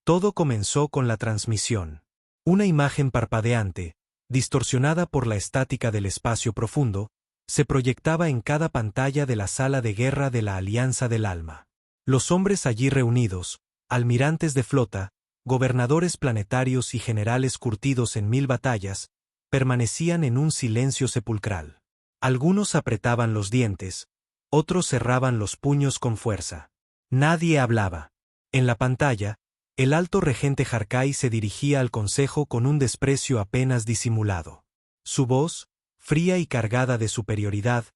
Todo comenzó con la transmisión. Una imagen parpadeante, distorsionada por la estática del espacio profundo, se proyectaba en cada pantalla de la sala de guerra de la Alianza del Alma. Los hombres allí reunidos, almirantes de flota, gobernadores planetarios y generales curtidos en 1000 batallas, permanecían en un silencio sepulcral. Algunos apretaban los dientes, otros cerraban los puños con fuerza. Nadie hablaba. En la pantalla, el alto regente Harkai se dirigía al consejo con un desprecio apenas disimulado. Su voz, fría y cargada de superioridad,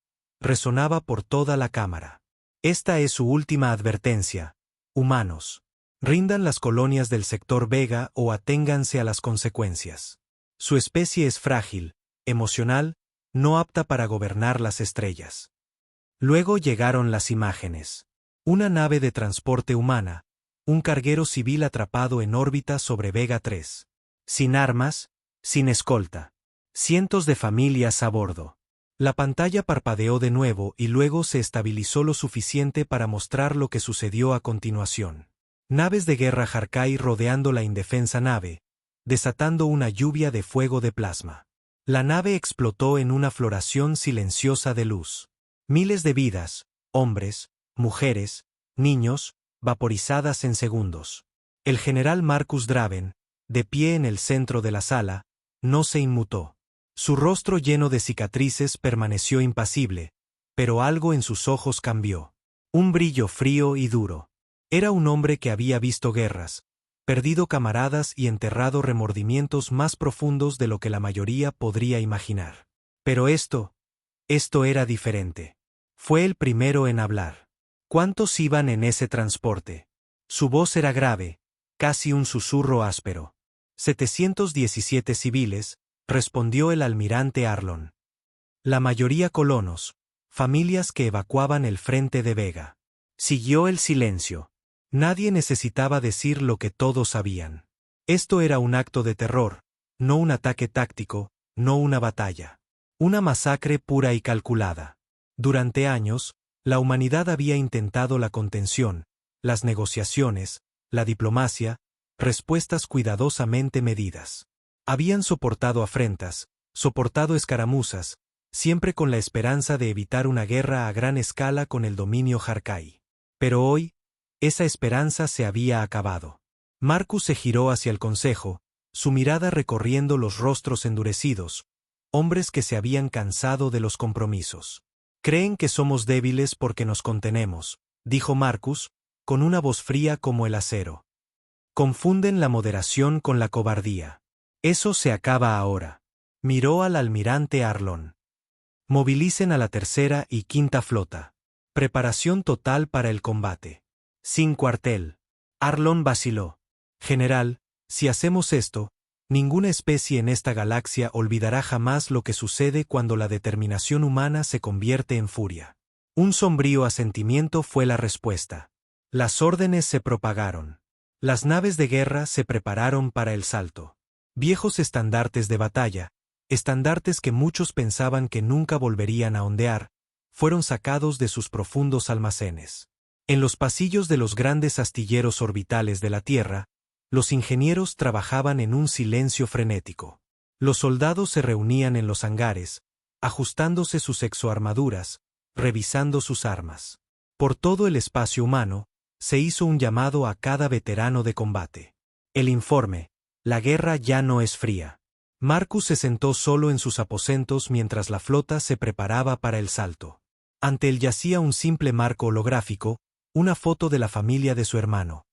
resonaba por toda la cámara. Esta es su última advertencia, humanos. Rindan las colonias del sector Vega o aténganse a las consecuencias. Su especie es frágil, emocional, no apta para gobernar las estrellas. Luego llegaron las imágenes. Una nave de transporte humana, un carguero civil atrapado en órbita sobre Vega 3. Sin armas, sin escolta. Cientos de familias a bordo. La pantalla parpadeó de nuevo y luego se estabilizó lo suficiente para mostrar lo que sucedió a continuación. Naves de guerra Harkai rodeando la indefensa nave, desatando una lluvia de fuego de plasma. La nave explotó en una floración silenciosa de luz. Miles de vidas, hombres, mujeres, niños, vaporizadas en segundos. El general Marcus Draven, de pie en el centro de la sala, no se inmutó. Su rostro lleno de cicatrices permaneció impasible, pero algo en sus ojos cambió. Un brillo frío y duro. Era un hombre que había visto guerras, perdido camaradas y enterrado remordimientos más profundos de lo que la mayoría podría imaginar. Pero esto era diferente. Fue el primero en hablar. ¿Cuántos iban en ese transporte? Su voz era grave, casi un susurro áspero. 717 civiles, respondió el almirante Arlon. La mayoría colonos, familias que evacuaban el frente de Vega. Siguió el silencio. Nadie necesitaba decir lo que todos sabían. Esto era un acto de terror, no un ataque táctico, no una batalla. Una masacre pura y calculada. Durante años, la humanidad había intentado la contención, las negociaciones, la diplomacia, respuestas cuidadosamente medidas. Habían soportado afrentas, soportado escaramuzas, siempre con la esperanza de evitar una guerra a gran escala con el dominio Harkai. Pero hoy, esa esperanza se había acabado. Marcus se giró hacia el consejo, su mirada recorriendo los rostros endurecidos, hombres que se habían cansado de los compromisos. Creen que somos débiles porque nos contenemos, dijo Marcus, con una voz fría como el acero. Confunden la moderación con la cobardía. Eso se acaba ahora. Miró al almirante Arlon. Movilicen a la tercera y quinta flota. Preparación total para el combate. Sin cuartel. Arlon vaciló. General, si hacemos esto, ninguna especie en esta galaxia olvidará jamás lo que sucede cuando la determinación humana se convierte en furia. Un sombrío asentimiento fue la respuesta. Las órdenes se propagaron. Las naves de guerra se prepararon para el salto. Viejos estandartes de batalla, estandartes que muchos pensaban que nunca volverían a ondear, fueron sacados de sus profundos almacenes. En los pasillos de los grandes astilleros orbitales de la Tierra, los ingenieros trabajaban en un silencio frenético. Los soldados se reunían en los hangares, ajustándose sus exoarmaduras, revisando sus armas. Por todo el espacio humano, se hizo un llamado a cada veterano de combate. El informe: la guerra ya no es fría. Marcus se sentó solo en sus aposentos mientras la flota se preparaba para el salto. Ante él yacía un simple marco holográfico, una foto de la familia de su hermano,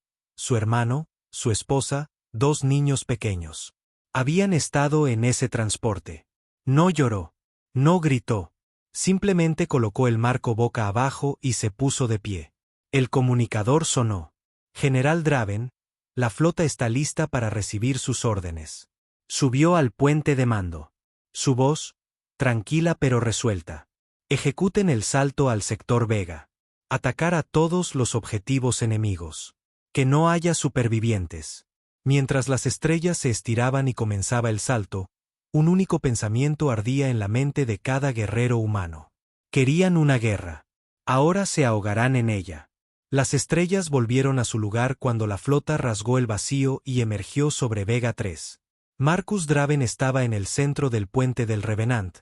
su esposa, 2 niños pequeños. Habían estado en ese transporte. No lloró, no gritó, simplemente colocó el marco boca abajo y se puso de pie. El comunicador sonó. General Draven, la flota está lista para recibir sus órdenes. Subió al puente de mando. Su voz, tranquila pero resuelta. Ejecuten el salto al sector Vega. Atacar a todos los objetivos enemigos. Que no haya supervivientes. Mientras las estrellas se estiraban y comenzaba el salto, un único pensamiento ardía en la mente de cada guerrero humano. Querían una guerra. Ahora se ahogarán en ella. Las estrellas volvieron a su lugar cuando la flota rasgó el vacío y emergió sobre Vega 3. Marcus Draven estaba en el centro del puente del Revenant,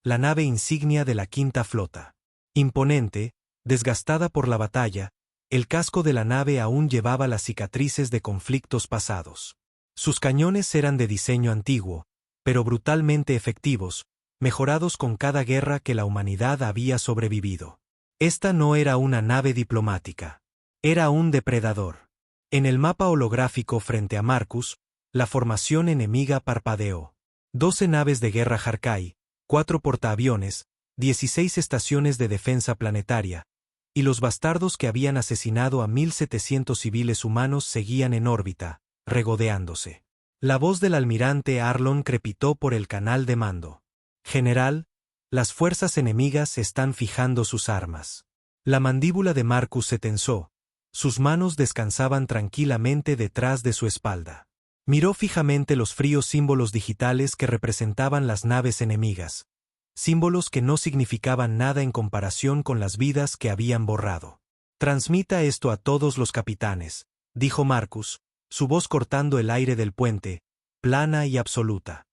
la nave insignia de la Quinta Flota. Imponente, desgastada por la batalla, el casco de la nave aún llevaba las cicatrices de conflictos pasados. Sus cañones eran de diseño antiguo, pero brutalmente efectivos, mejorados con cada guerra que la humanidad había sobrevivido. Esta no era una nave diplomática. Era un depredador. En el mapa holográfico frente a Marcus, la formación enemiga parpadeó. 12 naves de guerra Harkai, 4 portaaviones, 16 estaciones de defensa planetaria, y los bastardos que habían asesinado a 1.700 civiles humanos seguían en órbita, regodeándose. La voz del almirante Arlon crepitó por el canal de mando. General, las fuerzas enemigas están fijando sus armas. La mandíbula de Marcus se tensó, sus manos descansaban tranquilamente detrás de su espalda. Miró fijamente los fríos símbolos digitales que representaban las naves enemigas, símbolos que no significaban nada en comparación con las vidas que habían borrado. Transmita esto a todos los capitanes, dijo Marcus, su voz cortando el aire del puente, plana y absoluta.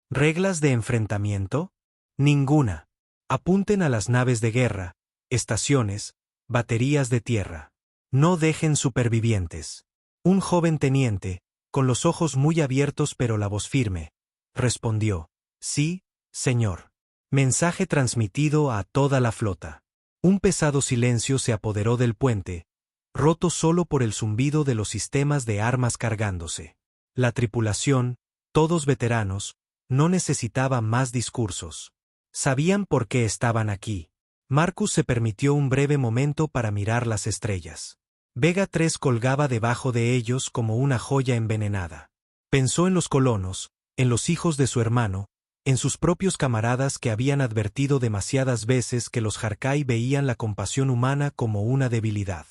¿Reglas de enfrentamiento? Ninguna. Apunten a las naves de guerra, estaciones, baterías de tierra. No dejen supervivientes. Un joven teniente, con los ojos muy abiertos pero la voz firme, respondió: sí, señor. Mensaje transmitido a toda la flota. Un pesado silencio se apoderó del puente, roto solo por el zumbido de los sistemas de armas cargándose. La tripulación, todos veteranos, no necesitaba más discursos. Sabían por qué estaban aquí. Marcus se permitió un breve momento para mirar las estrellas. Vega 3 colgaba debajo de ellos como una joya envenenada. Pensó en los colonos, en los hijos de su hermano, en sus propios camaradas que habían advertido demasiadas veces que los Harkai veían la compasión humana como una debilidad.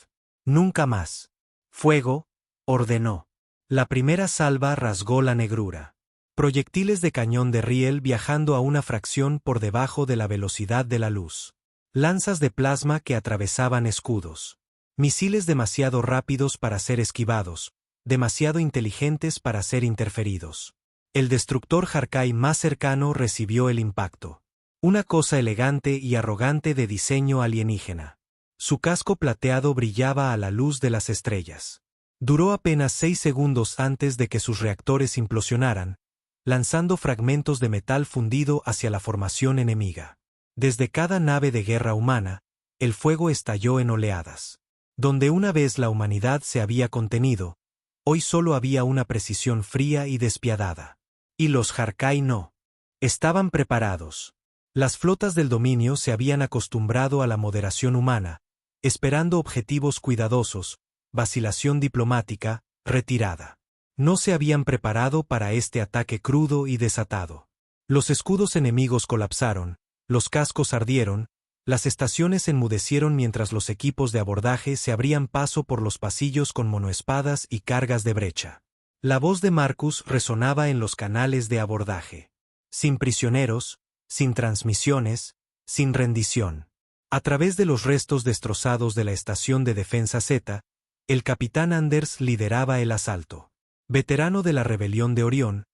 Nunca más. Fuego, ordenó. La primera salva rasgó la negrura. Proyectiles de cañón de riel viajando a una fracción por debajo de la velocidad de la luz. Lanzas de plasma que atravesaban escudos. Misiles demasiado rápidos para ser esquivados, demasiado inteligentes para ser interferidos. El destructor Harkai más cercano recibió el impacto. Una cosa elegante y arrogante de diseño alienígena. Su casco plateado brillaba a la luz de las estrellas. Duró apenas 6 segundos antes de que sus reactores implosionaran, lanzando fragmentos de metal fundido hacia la formación enemiga. Desde cada nave de guerra humana, el fuego estalló en oleadas. Donde una vez la humanidad se había contenido, hoy solo había una precisión fría y despiadada. Y los Harkai no. Estaban preparados. Las flotas del dominio se habían acostumbrado a la moderación humana, esperando objetivos cuidadosos, vacilación diplomática, retirada. No se habían preparado para este ataque crudo y desatado. Los escudos enemigos colapsaron, los cascos ardieron, las estaciones enmudecieron mientras los equipos de abordaje se abrían paso por los pasillos con monoespadas y cargas de brecha. La voz de Marcus resonaba en los canales de abordaje. Sin prisioneros, sin transmisiones, sin rendición. A través de los restos destrozados de la estación de defensa Z, el capitán Anders lideraba el asalto. Veterano de la rebelión de Orión,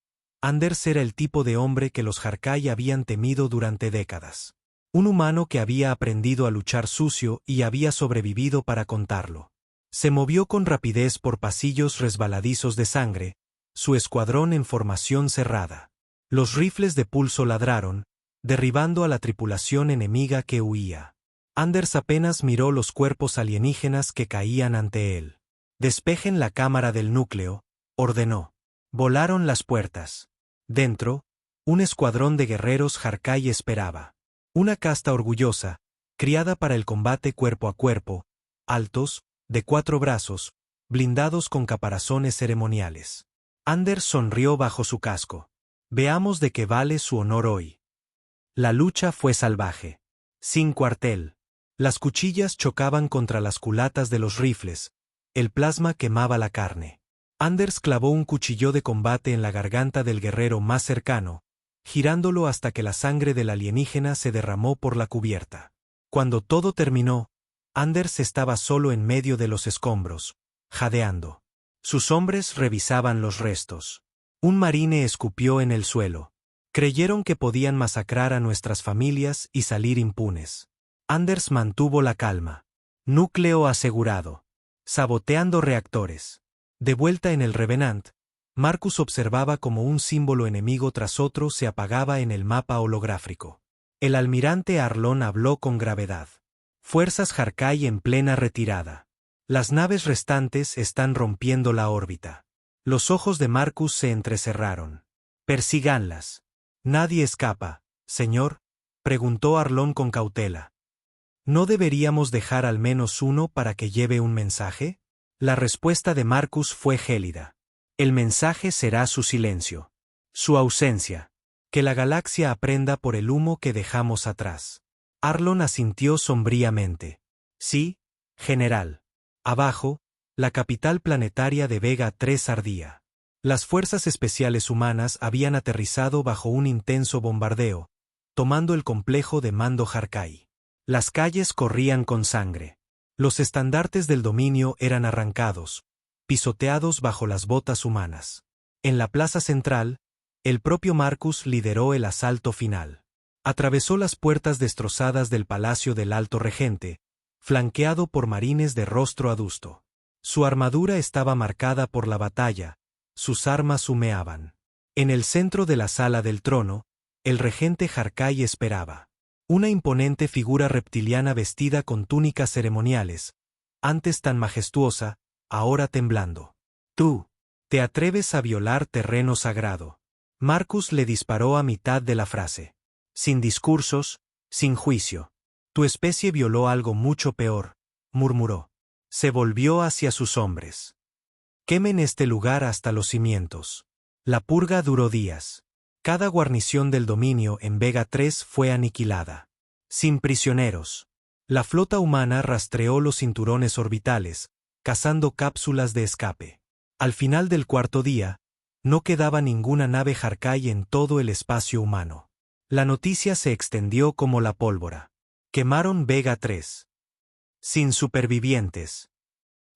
Anders era el tipo de hombre que los Harkai habían temido durante décadas. Un humano que había aprendido a luchar sucio y había sobrevivido para contarlo. Se movió con rapidez por pasillos resbaladizos de sangre, su escuadrón en formación cerrada. Los rifles de pulso ladraron, derribando a la tripulación enemiga que huía. Anders apenas miró los cuerpos alienígenas que caían ante él. Despejen la cámara del núcleo, ordenó. Volaron las puertas. Dentro, un escuadrón de guerreros Harkai esperaba. Una casta orgullosa, criada para el combate cuerpo a cuerpo, altos, de 4 brazos, blindados con caparazones ceremoniales. Anders sonrió bajo su casco. Veamos de qué vale su honor hoy. La lucha fue salvaje. Sin cuartel. Las cuchillas chocaban contra las culatas de los rifles, el plasma quemaba la carne. Anders clavó un cuchillo de combate en la garganta del guerrero más cercano, girándolo hasta que la sangre del alienígena se derramó por la cubierta. Cuando todo terminó, Anders estaba solo en medio de los escombros, jadeando. Sus hombres revisaban los restos. Un marine escupió en el suelo. Creyeron que podían masacrar a nuestras familias y salir impunes. Anders mantuvo la calma. Núcleo asegurado. Saboteando reactores. De vuelta en el Revenant, Marcus observaba cómo un símbolo enemigo tras otro se apagaba en el mapa holográfico. El almirante Arlón habló con gravedad. Fuerzas Harkai en plena retirada. Las naves restantes están rompiendo la órbita. Los ojos de Marcus se entrecerraron. Persíganlas. Nadie escapa, señor, preguntó Arlón con cautela. ¿No deberíamos dejar al menos uno para que lleve un mensaje? La respuesta de Marcus fue gélida. El mensaje será su silencio. Su ausencia. Que la galaxia aprenda por el humo que dejamos atrás. Arlón asintió sombríamente. Sí, general. Abajo, la capital planetaria de Vega 3 ardía. Las fuerzas especiales humanas habían aterrizado bajo un intenso bombardeo, tomando el complejo de mando Harkai. Las calles corrían con sangre. Los estandartes del dominio eran arrancados, pisoteados bajo las botas humanas. En la plaza central, el propio Marcus lideró el asalto final. Atravesó las puertas destrozadas del palacio del Alto Regente, flanqueado por marines de rostro adusto. Su armadura estaba marcada por la batalla, sus armas humeaban. En el centro de la sala del trono, el regente Harkai esperaba. Una imponente figura reptiliana vestida con túnicas ceremoniales, antes tan majestuosa, ahora temblando. Tú, te atreves a violar terreno sagrado. Marcus le disparó a mitad de la frase. Sin discursos, sin juicio. Tu especie violó algo mucho peor, murmuró. Se volvió hacia sus hombres. Quemen este lugar hasta los cimientos. La purga duró días. Cada guarnición del dominio en Vega 3 fue aniquilada. Sin prisioneros. La flota humana rastreó los cinturones orbitales, cazando cápsulas de escape. Al final del cuarto día, no quedaba ninguna nave Harkai en todo el espacio humano. La noticia se extendió como la pólvora. Quemaron Vega 3. Sin supervivientes.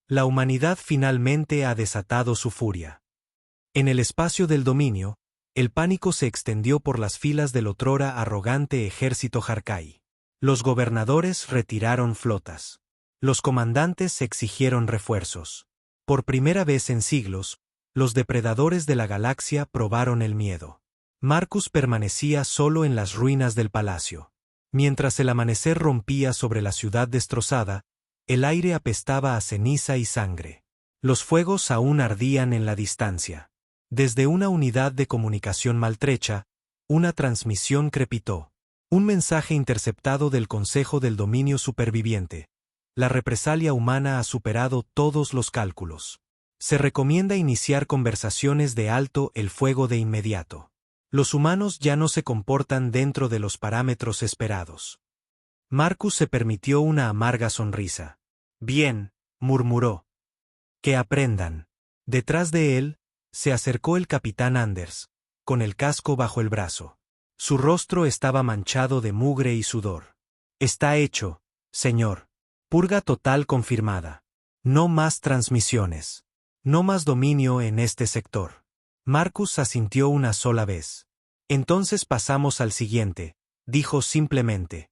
La humanidad finalmente ha desatado su furia. En el espacio del dominio, el pánico se extendió por las filas del otrora arrogante ejército Harkai. Los gobernadores retiraron flotas. Los comandantes exigieron refuerzos. Por primera vez en siglos, los depredadores de la galaxia probaron el miedo. Marcus permanecía solo en las ruinas del palacio. Mientras el amanecer rompía sobre la ciudad destrozada, el aire apestaba a ceniza y sangre. Los fuegos aún ardían en la distancia. Desde una unidad de comunicación maltrecha, una transmisión crepitó. Un mensaje interceptado del Consejo del Dominio Superviviente. La represalia humana ha superado todos los cálculos. Se recomienda iniciar conversaciones de alto el fuego de inmediato. Los humanos ya no se comportan dentro de los parámetros esperados. Marcus se permitió una amarga sonrisa. Bien, murmuró. Que aprendan. Detrás de él, se acercó el capitán Anders, con el casco bajo el brazo. Su rostro estaba manchado de mugre y sudor. Está hecho, señor. Purga total confirmada. No más transmisiones. No más dominio en este sector. Marcus asintió una sola vez. Entonces pasamos al siguiente, dijo simplemente.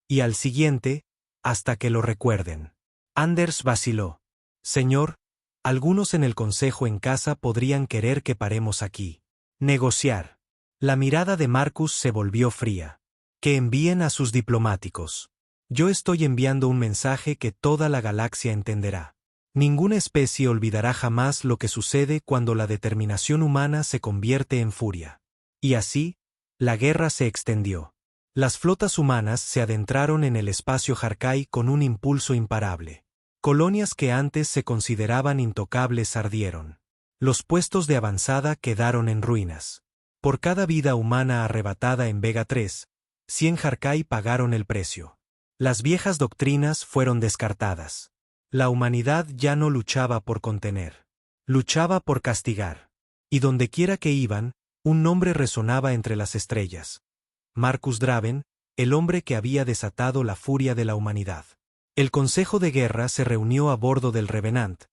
Y al siguiente, hasta que lo recuerden. Anders vaciló. Señor, algunos en el consejo en casa podrían querer que paremos aquí. Negociar. La mirada de Marcus se volvió fría. Que envíen a sus diplomáticos. Yo estoy enviando un mensaje que toda la galaxia entenderá. Ninguna especie olvidará jamás lo que sucede cuando la determinación humana se convierte en furia. Y así, la guerra se extendió. Las flotas humanas se adentraron en el espacio Harkai con un impulso imparable. Colonias que antes se consideraban intocables ardieron. Los puestos de avanzada quedaron en ruinas. Por cada vida humana arrebatada en Vega 3, 100 Harkai pagaron el precio. Las viejas doctrinas fueron descartadas. La humanidad ya no luchaba por contener. Luchaba por castigar. Y dondequiera que iban, un nombre resonaba entre las estrellas. Marcus Draven, el hombre que había desatado la furia de la humanidad. El Consejo de Guerra se reunió a bordo del Revenant,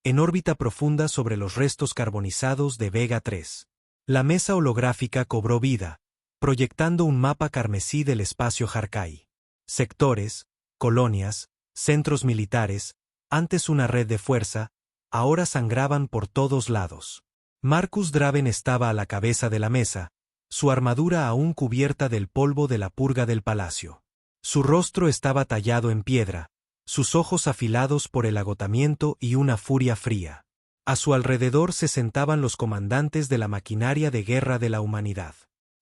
en órbita profunda sobre los restos carbonizados de Vega 3. La mesa holográfica cobró vida, proyectando un mapa carmesí del espacio Harkai. Sectores, colonias, centros militares, antes una red de fuerza, ahora sangraban por todos lados. Marcus Draven estaba a la cabeza de la mesa, su armadura aún cubierta del polvo de la purga del palacio. Su rostro estaba tallado en piedra, sus ojos afilados por el agotamiento y una furia fría. A su alrededor se sentaban los comandantes de la maquinaria de guerra de la humanidad.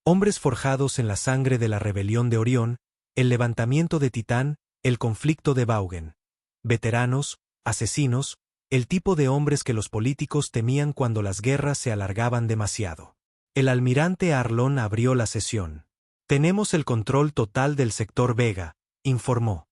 Hombres forjados en la sangre de la rebelión de Orión, el levantamiento de Titán, el conflicto de Baugen. Veteranos, asesinos, el tipo de hombres que los políticos temían cuando las guerras se alargaban demasiado. El almirante Arlón abrió la sesión. Tenemos el control total del sector Vega, informó.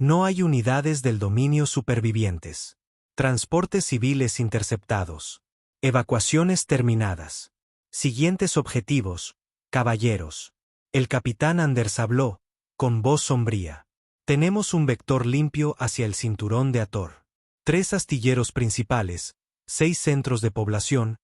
No hay unidades del dominio supervivientes. Transportes civiles interceptados. Evacuaciones terminadas. Siguientes objetivos, caballeros. El capitán Anders habló, con voz sombría. Tenemos un vector limpio hacia el cinturón de Hathor. 3 astilleros principales, 6 centros de población,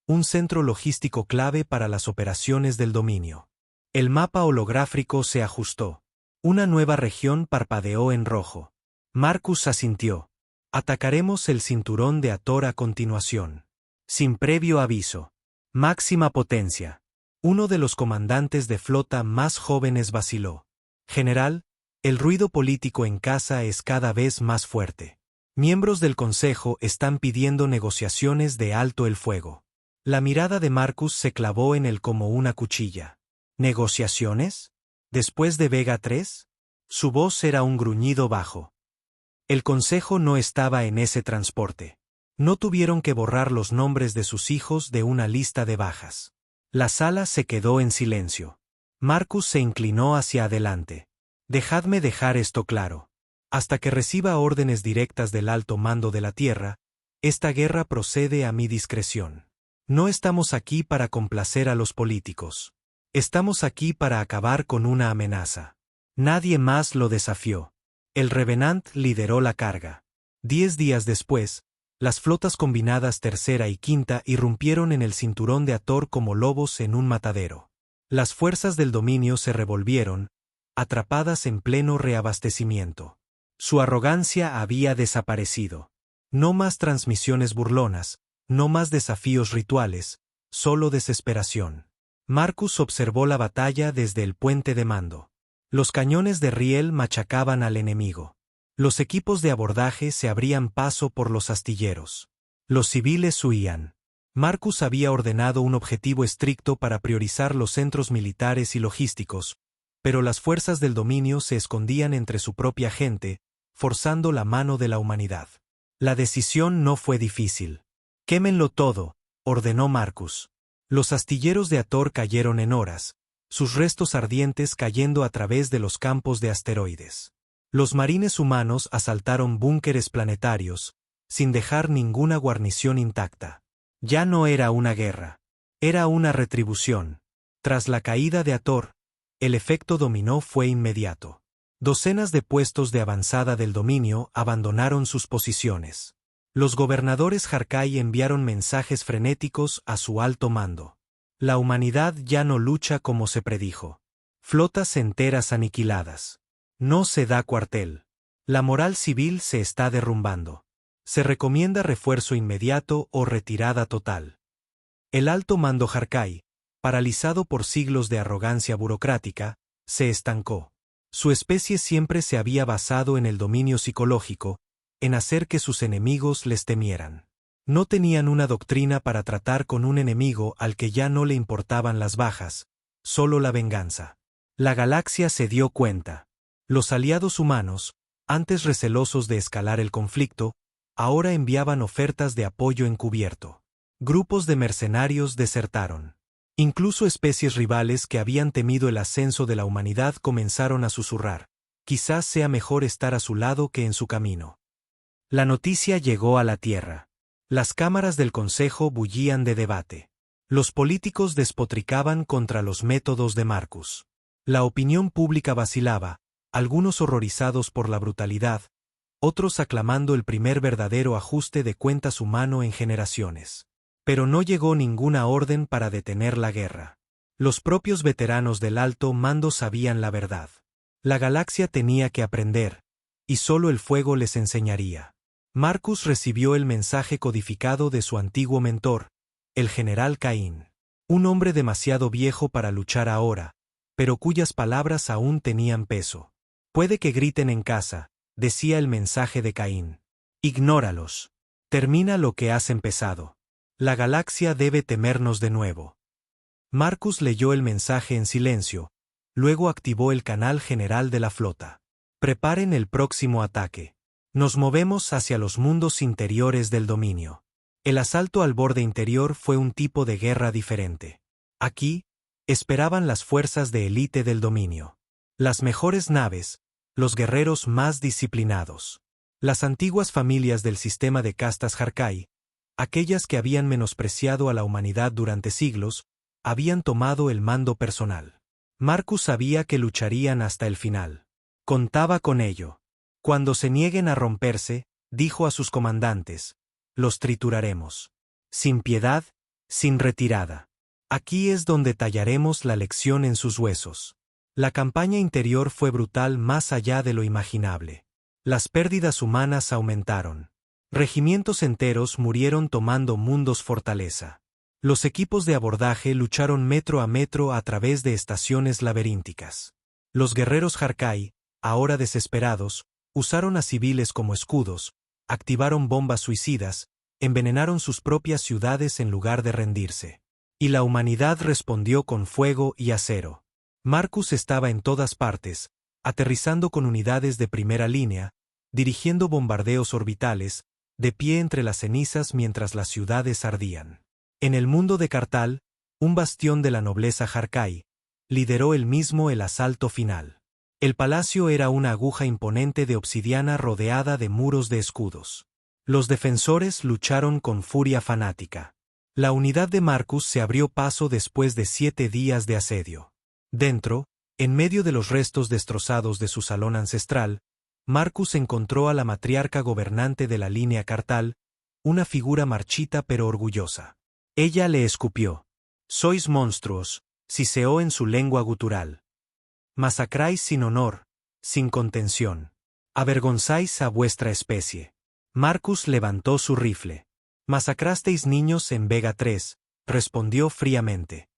un centro logístico clave para las operaciones del dominio. El mapa holográfico se ajustó. Una nueva región parpadeó en rojo. Marcus asintió. Atacaremos el cinturón de Hathor a continuación. Sin previo aviso. Máxima potencia. Uno de los comandantes de flota más jóvenes vaciló. General, el ruido político en casa es cada vez más fuerte. Miembros del Consejo están pidiendo negociaciones de alto el fuego. La mirada de Marcus se clavó en él como una cuchilla. ¿Negociaciones? ¿Después de Vega 3? Su voz era un gruñido bajo. El Consejo no estaba en ese transporte. No tuvieron que borrar los nombres de sus hijos de una lista de bajas. La sala se quedó en silencio. Marcus se inclinó hacia adelante. Dejadme dejar esto claro. Hasta que reciba órdenes directas del alto mando de la Tierra, esta guerra procede a mi discreción. No estamos aquí para complacer a los políticos. Estamos aquí para acabar con una amenaza. Nadie más lo desafió. El Revenant lideró la carga. 10 días después, las flotas combinadas tercera y quinta irrumpieron en el cinturón de Hathor como lobos en un matadero. Las fuerzas del dominio se revolvieron, atrapadas en pleno reabastecimiento. Su arrogancia había desaparecido. No más transmisiones burlonas, no más desafíos rituales, solo desesperación. Marcus observó la batalla desde el puente de mando. Los cañones de riel machacaban al enemigo. Los equipos de abordaje se abrían paso por los astilleros. Los civiles huían. Marcus había ordenado un objetivo estricto para priorizar los centros militares y logísticos, pero las fuerzas del dominio se escondían entre su propia gente, forzando la mano de la humanidad. La decisión no fue difícil. «Quémenlo todo», ordenó Marcus. Los astilleros de Hathor cayeron en horas, sus restos ardientes cayendo a través de los campos de asteroides. Los marines humanos asaltaron búnkeres planetarios, sin dejar ninguna guarnición intacta. Ya no era una guerra. Era una retribución. Tras la caída de Hathor, el efecto dominó fue inmediato. Docenas de puestos de avanzada del dominio abandonaron sus posiciones. Los gobernadores Harkai enviaron mensajes frenéticos a su alto mando. La humanidad ya no lucha como se predijo. Flotas enteras aniquiladas. No se da cuartel. La moral civil se está derrumbando. Se recomienda refuerzo inmediato o retirada total. El alto mando Harkai, paralizado por siglos de arrogancia burocrática, se estancó. Su especie siempre se había basado en el dominio psicológico, en hacer que sus enemigos les temieran. No tenían una doctrina para tratar con un enemigo al que ya no le importaban las bajas, solo la venganza. La galaxia se dio cuenta. Los aliados humanos, antes recelosos de escalar el conflicto, ahora enviaban ofertas de apoyo encubierto. Grupos de mercenarios desertaron. Incluso especies rivales que habían temido el ascenso de la humanidad comenzaron a susurrar. Quizás sea mejor estar a su lado que en su camino. La noticia llegó a la Tierra. Las cámaras del Consejo bullían de debate. Los políticos despotricaban contra los métodos de Marcus. La opinión pública vacilaba, algunos horrorizados por la brutalidad, otros aclamando el primer verdadero ajuste de cuentas humano en generaciones. Pero no llegó ninguna orden para detener la guerra. Los propios veteranos del alto mando sabían la verdad. La galaxia tenía que aprender, y solo el fuego les enseñaría. Marcus recibió el mensaje codificado de su antiguo mentor, el general Caín. Un hombre demasiado viejo para luchar ahora, pero cuyas palabras aún tenían peso. Puede que griten en casa, decía el mensaje de Caín. Ignóralos. Termina lo que has empezado. La galaxia debe temernos de nuevo. Marcus leyó el mensaje en silencio, luego activó el canal general de la flota. Preparen el próximo ataque. Nos movemos hacia los mundos interiores del dominio. El asalto al borde interior fue un tipo de guerra diferente. Aquí, esperaban las fuerzas de élite del dominio. Las mejores naves, los guerreros más disciplinados. Las antiguas familias del sistema de castas Harkai, aquellas que habían menospreciado a la humanidad durante siglos, habían tomado el mando personal. Marcus sabía que lucharían hasta el final. Contaba con ello. Cuando se nieguen a romperse, dijo a sus comandantes, los trituraremos. Sin piedad, sin retirada. Aquí es donde tallaremos la lección en sus huesos. La campaña interior fue brutal más allá de lo imaginable. Las pérdidas humanas aumentaron. Regimientos enteros murieron tomando mundos fortaleza. Los equipos de abordaje lucharon metro a metro a través de estaciones laberínticas. Los guerreros Harkai, ahora desesperados, usaron a civiles como escudos, activaron bombas suicidas, envenenaron sus propias ciudades en lugar de rendirse. Y la humanidad respondió con fuego y acero. Marcus estaba en todas partes, aterrizando con unidades de primera línea, dirigiendo bombardeos orbitales, de pie entre las cenizas mientras las ciudades ardían. En el mundo de Kartal, un bastión de la nobleza Harkai, lideró él mismo el asalto final. El palacio era una aguja imponente de obsidiana rodeada de muros de escudos. Los defensores lucharon con furia fanática. La unidad de Marcus se abrió paso después de 7 días de asedio. Dentro, en medio de los restos destrozados de su salón ancestral, Marcus encontró a la matriarca gobernante de la línea Kartal, una figura marchita pero orgullosa. Ella le escupió. «Sois monstruos», siseó en su lengua gutural. «Masacráis sin honor, sin contención. Avergonzáis a vuestra especie». Marcus levantó su rifle. «Masacrasteis niños en Vega 3», respondió fríamente.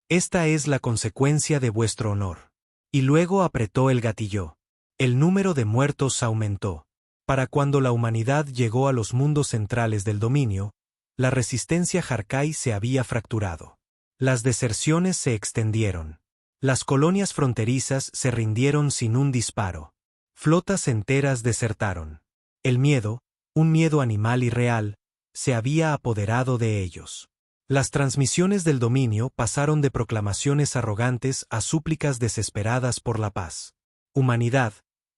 «Esta es la consecuencia de vuestro honor». Y luego apretó el gatillo. El número de muertos aumentó. Para cuando la humanidad llegó a los mundos centrales del dominio, la resistencia Harkai se había fracturado. Las deserciones se extendieron. Las colonias fronterizas se rindieron sin un disparo. Flotas enteras desertaron. El miedo, un miedo animal y real, se había apoderado de ellos. Las transmisiones del dominio pasaron de proclamaciones arrogantes a súplicas desesperadas por la paz. Humanidad,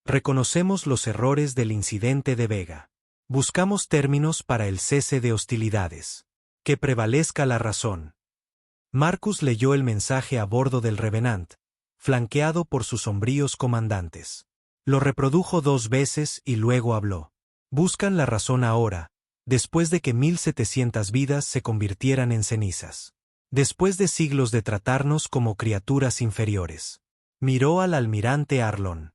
reconocemos los errores del incidente de Vega. Buscamos términos para el cese de hostilidades. Que prevalezca la razón. Marcus leyó el mensaje a bordo del Revenant, flanqueado por sus sombríos comandantes. Lo reprodujo 2 veces y luego habló. Buscan la razón ahora, después de que 1700 vidas se convirtieran en cenizas. Después de siglos de tratarnos como criaturas inferiores. Miró al almirante Arlon.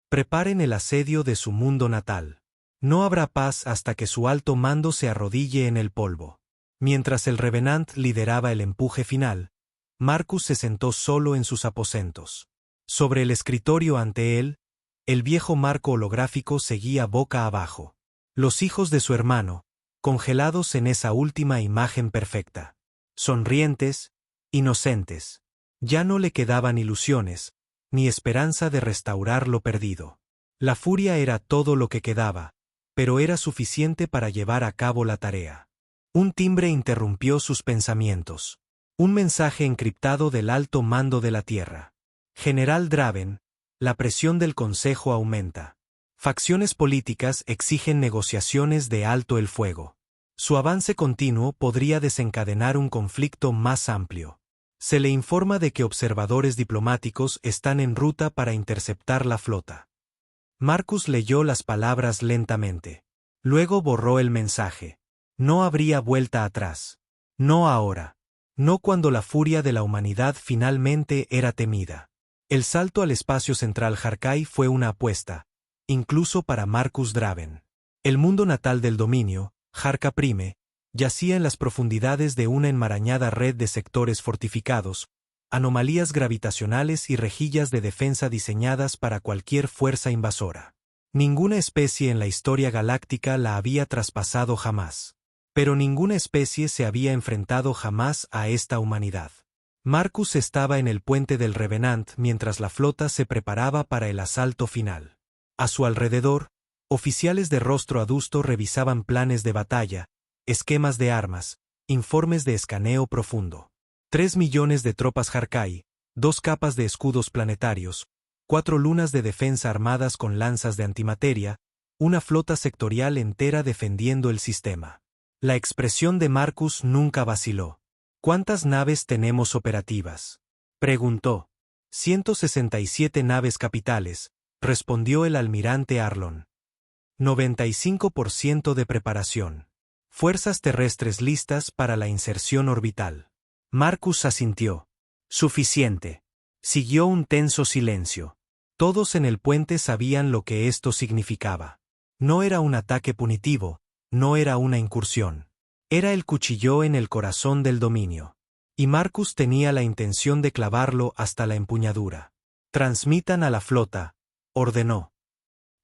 Preparen el asedio de su mundo natal. No habrá paz hasta que su alto mando se arrodille en el polvo. Mientras el Revenant lideraba el empuje final, Marcus se sentó solo en sus aposentos. Sobre el escritorio ante él, el viejo marco holográfico seguía boca abajo. Los hijos de su hermano, congelados en esa última imagen perfecta. Sonrientes, inocentes. Ya no le quedaban ilusiones, ni esperanza de restaurar lo perdido. La furia era todo lo que quedaba, pero era suficiente para llevar a cabo la tarea. Un timbre interrumpió sus pensamientos. Un mensaje encriptado del alto mando de la Tierra. General Draven, la presión del Consejo aumenta. Facciones políticas exigen negociaciones de alto el fuego. Su avance continuo podría desencadenar un conflicto más amplio. Se le informa de que observadores diplomáticos están en ruta para interceptar la flota. Marcus leyó las palabras lentamente. Luego borró el mensaje. No habría vuelta atrás. No ahora. No cuando la furia de la humanidad finalmente era temida. El salto al espacio central Harkai fue una apuesta, incluso para Marcus Draven. El mundo natal del dominio, Harka Prime, yacía en las profundidades de una enmarañada red de sectores fortificados, anomalías gravitacionales y rejillas de defensa diseñadas para cualquier fuerza invasora. Ninguna especie en la historia galáctica la había traspasado jamás. Pero ninguna especie se había enfrentado jamás a esta humanidad. Marcus estaba en el puente del Revenant mientras la flota se preparaba para el asalto final. A su alrededor, oficiales de rostro adusto revisaban planes de batalla, esquemas de armas, informes de escaneo profundo. 3 millones de tropas Harkai, 2 capas de escudos planetarios, 4 lunas de defensa armadas con lanzas de antimateria, una flota sectorial entera defendiendo el sistema. La expresión de Marcus nunca vaciló. ¿Cuántas naves tenemos operativas?, preguntó. 167 naves capitales, respondió el almirante Arlon. 95% de preparación. Fuerzas terrestres listas para la inserción orbital. Marcus asintió. Suficiente. Siguió un tenso silencio. Todos en el puente sabían lo que esto significaba. No era un ataque punitivo, no era una incursión. Era el cuchillo en el corazón del dominio. Y Marcus tenía la intención de clavarlo hasta la empuñadura. Transmitan a la flota, ordenó.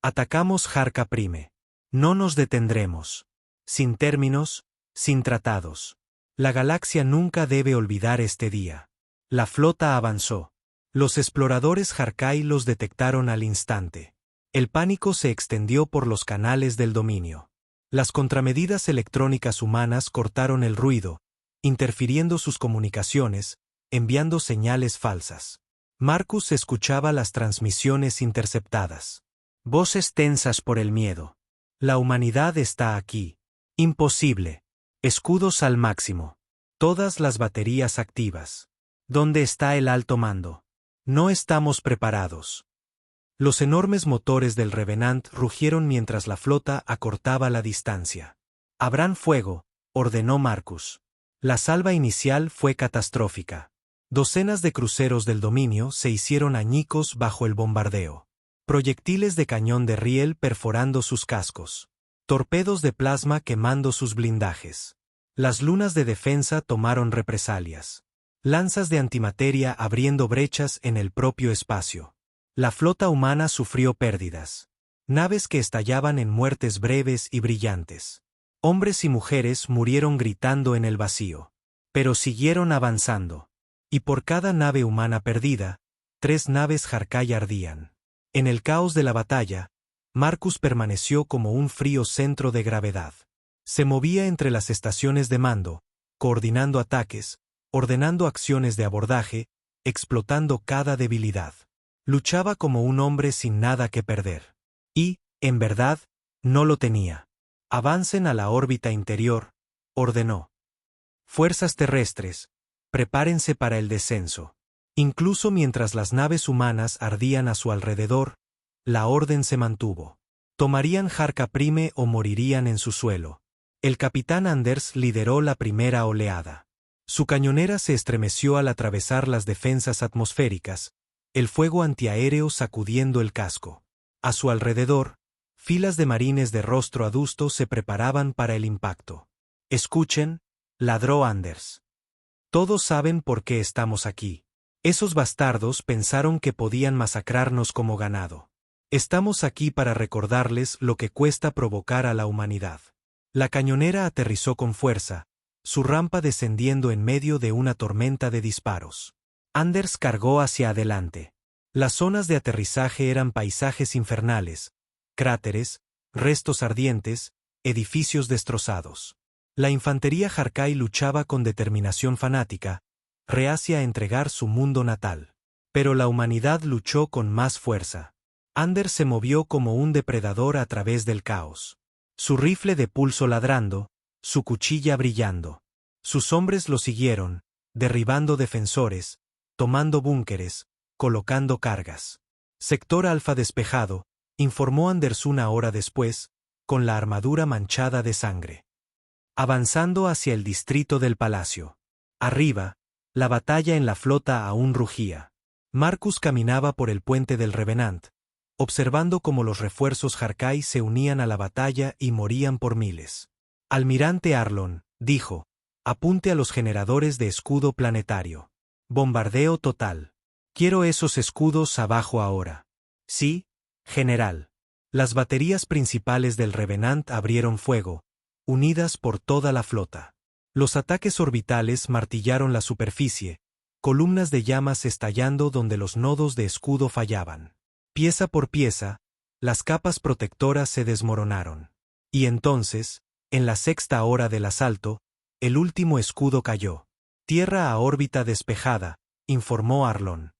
Atacamos Harka Prime. No nos detendremos. Sin términos, sin tratados. La galaxia nunca debe olvidar este día. La flota avanzó. Los exploradores Harkai los detectaron al instante. El pánico se extendió por los canales del dominio. Las contramedidas electrónicas humanas cortaron el ruido, interfiriendo sus comunicaciones, enviando señales falsas. Marcus escuchaba las transmisiones interceptadas. Voces tensas por el miedo. La humanidad está aquí. Imposible. Escudos al máximo. Todas las baterías activas. ¿Dónde está el alto mando? No estamos preparados. Los enormes motores del Revenant rugieron mientras la flota acortaba la distancia. Abran fuego, ordenó Marcus. La salva inicial fue catastrófica. Docenas de cruceros del dominio se hicieron añicos bajo el bombardeo. Proyectiles de cañón de riel perforando sus cascos. Torpedos de plasma quemando sus blindajes. Las lunas de defensa tomaron represalias. Lanzas de antimateria abriendo brechas en el propio espacio. La flota humana sufrió pérdidas. Naves que estallaban en muertes breves y brillantes. Hombres y mujeres murieron gritando en el vacío. Pero siguieron avanzando. Y por cada nave humana perdida, 3 naves Harkai ardían. En el caos de la batalla, Marcus permaneció como un frío centro de gravedad. Se movía entre las estaciones de mando, coordinando ataques, ordenando acciones de abordaje, explotando cada debilidad. Luchaba como un hombre sin nada que perder. Y, en verdad, no lo tenía. Avancen a la órbita interior, ordenó. Fuerzas terrestres, prepárense para el descenso. Incluso mientras las naves humanas ardían a su alrededor, la orden se mantuvo. Tomarían Harka Prime o morirían en su suelo. El capitán Anders lideró la primera oleada. Su cañonera se estremeció al atravesar las defensas atmosféricas, el fuego antiaéreo sacudiendo el casco. A su alrededor, filas de marines de rostro adusto se preparaban para el impacto. Escuchen, ladró Anders. Todos saben por qué estamos aquí. Esos bastardos pensaron que podían masacrarnos como ganado. Estamos aquí para recordarles lo que cuesta provocar a la humanidad. La cañonera aterrizó con fuerza, su rampa descendiendo en medio de una tormenta de disparos. Anders cargó hacia adelante. Las zonas de aterrizaje eran paisajes infernales, cráteres, restos ardientes, edificios destrozados. La infantería Harkai luchaba con determinación fanática, reacia a entregar su mundo natal. Pero la humanidad luchó con más fuerza. Anders se movió como un depredador a través del caos. Su rifle de pulso ladrando, su cuchilla brillando. Sus hombres lo siguieron, derribando defensores, tomando búnkeres, colocando cargas. Sector Alfa despejado, informó Anders una hora después, con la armadura manchada de sangre. Avanzando hacia el distrito del palacio. Arriba, la batalla en la flota aún rugía. Marcus caminaba por el puente del Revenant, observando cómo los refuerzos Harkai se unían a la batalla y morían por miles. Almirante Arlon, dijo, apunte a los generadores de escudo planetario. Bombardeo total. Quiero esos escudos abajo ahora. Sí, general. Las baterías principales del Revenant abrieron fuego, unidas por toda la flota. Los ataques orbitales martillaron la superficie, columnas de llamas estallando donde los nodos de escudo fallaban. Pieza por pieza, las capas protectoras se desmoronaron. Y entonces, en la sexta hora del asalto, el último escudo cayó. Tierra a órbita despejada, informó Arlon.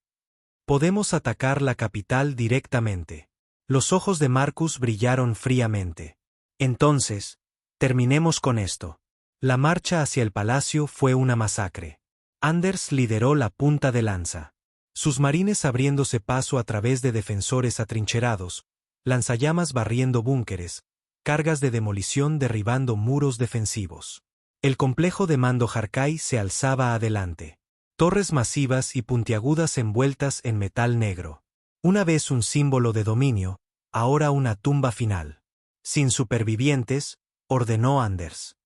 Podemos atacar la capital directamente. Los ojos de Marcus brillaron fríamente. Entonces, terminemos con esto. La marcha hacia el palacio fue una masacre. Anders lideró la punta de lanza. Sus marines abriéndose paso a través de defensores atrincherados, lanzallamas barriendo búnkeres, cargas de demolición derribando muros defensivos. El complejo de mando Harkai se alzaba adelante. Torres masivas y puntiagudas envueltas en metal negro. Una vez un símbolo de dominio, ahora una tumba final. Sin supervivientes, ordenó Anders.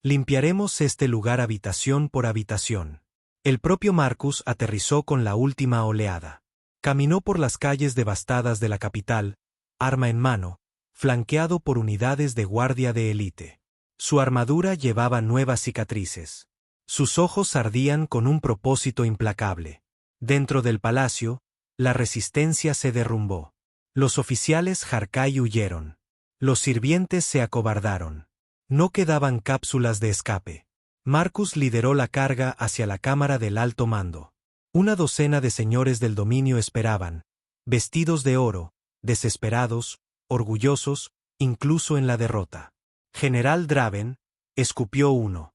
Limpiaremos este lugar habitación por habitación. El propio Marcus aterrizó con la última oleada. Caminó por las calles devastadas de la capital, arma en mano, flanqueado por unidades de guardia de élite. Su armadura llevaba nuevas cicatrices. Sus ojos ardían con un propósito implacable. Dentro del palacio, la resistencia se derrumbó. Los oficiales Harkai huyeron. Los sirvientes se acobardaron. No quedaban cápsulas de escape. Marcus lideró la carga hacia la cámara del alto mando. Una docena de señores del dominio esperaban, vestidos de oro, desesperados, orgullosos, incluso en la derrota. General Draven, escupió uno.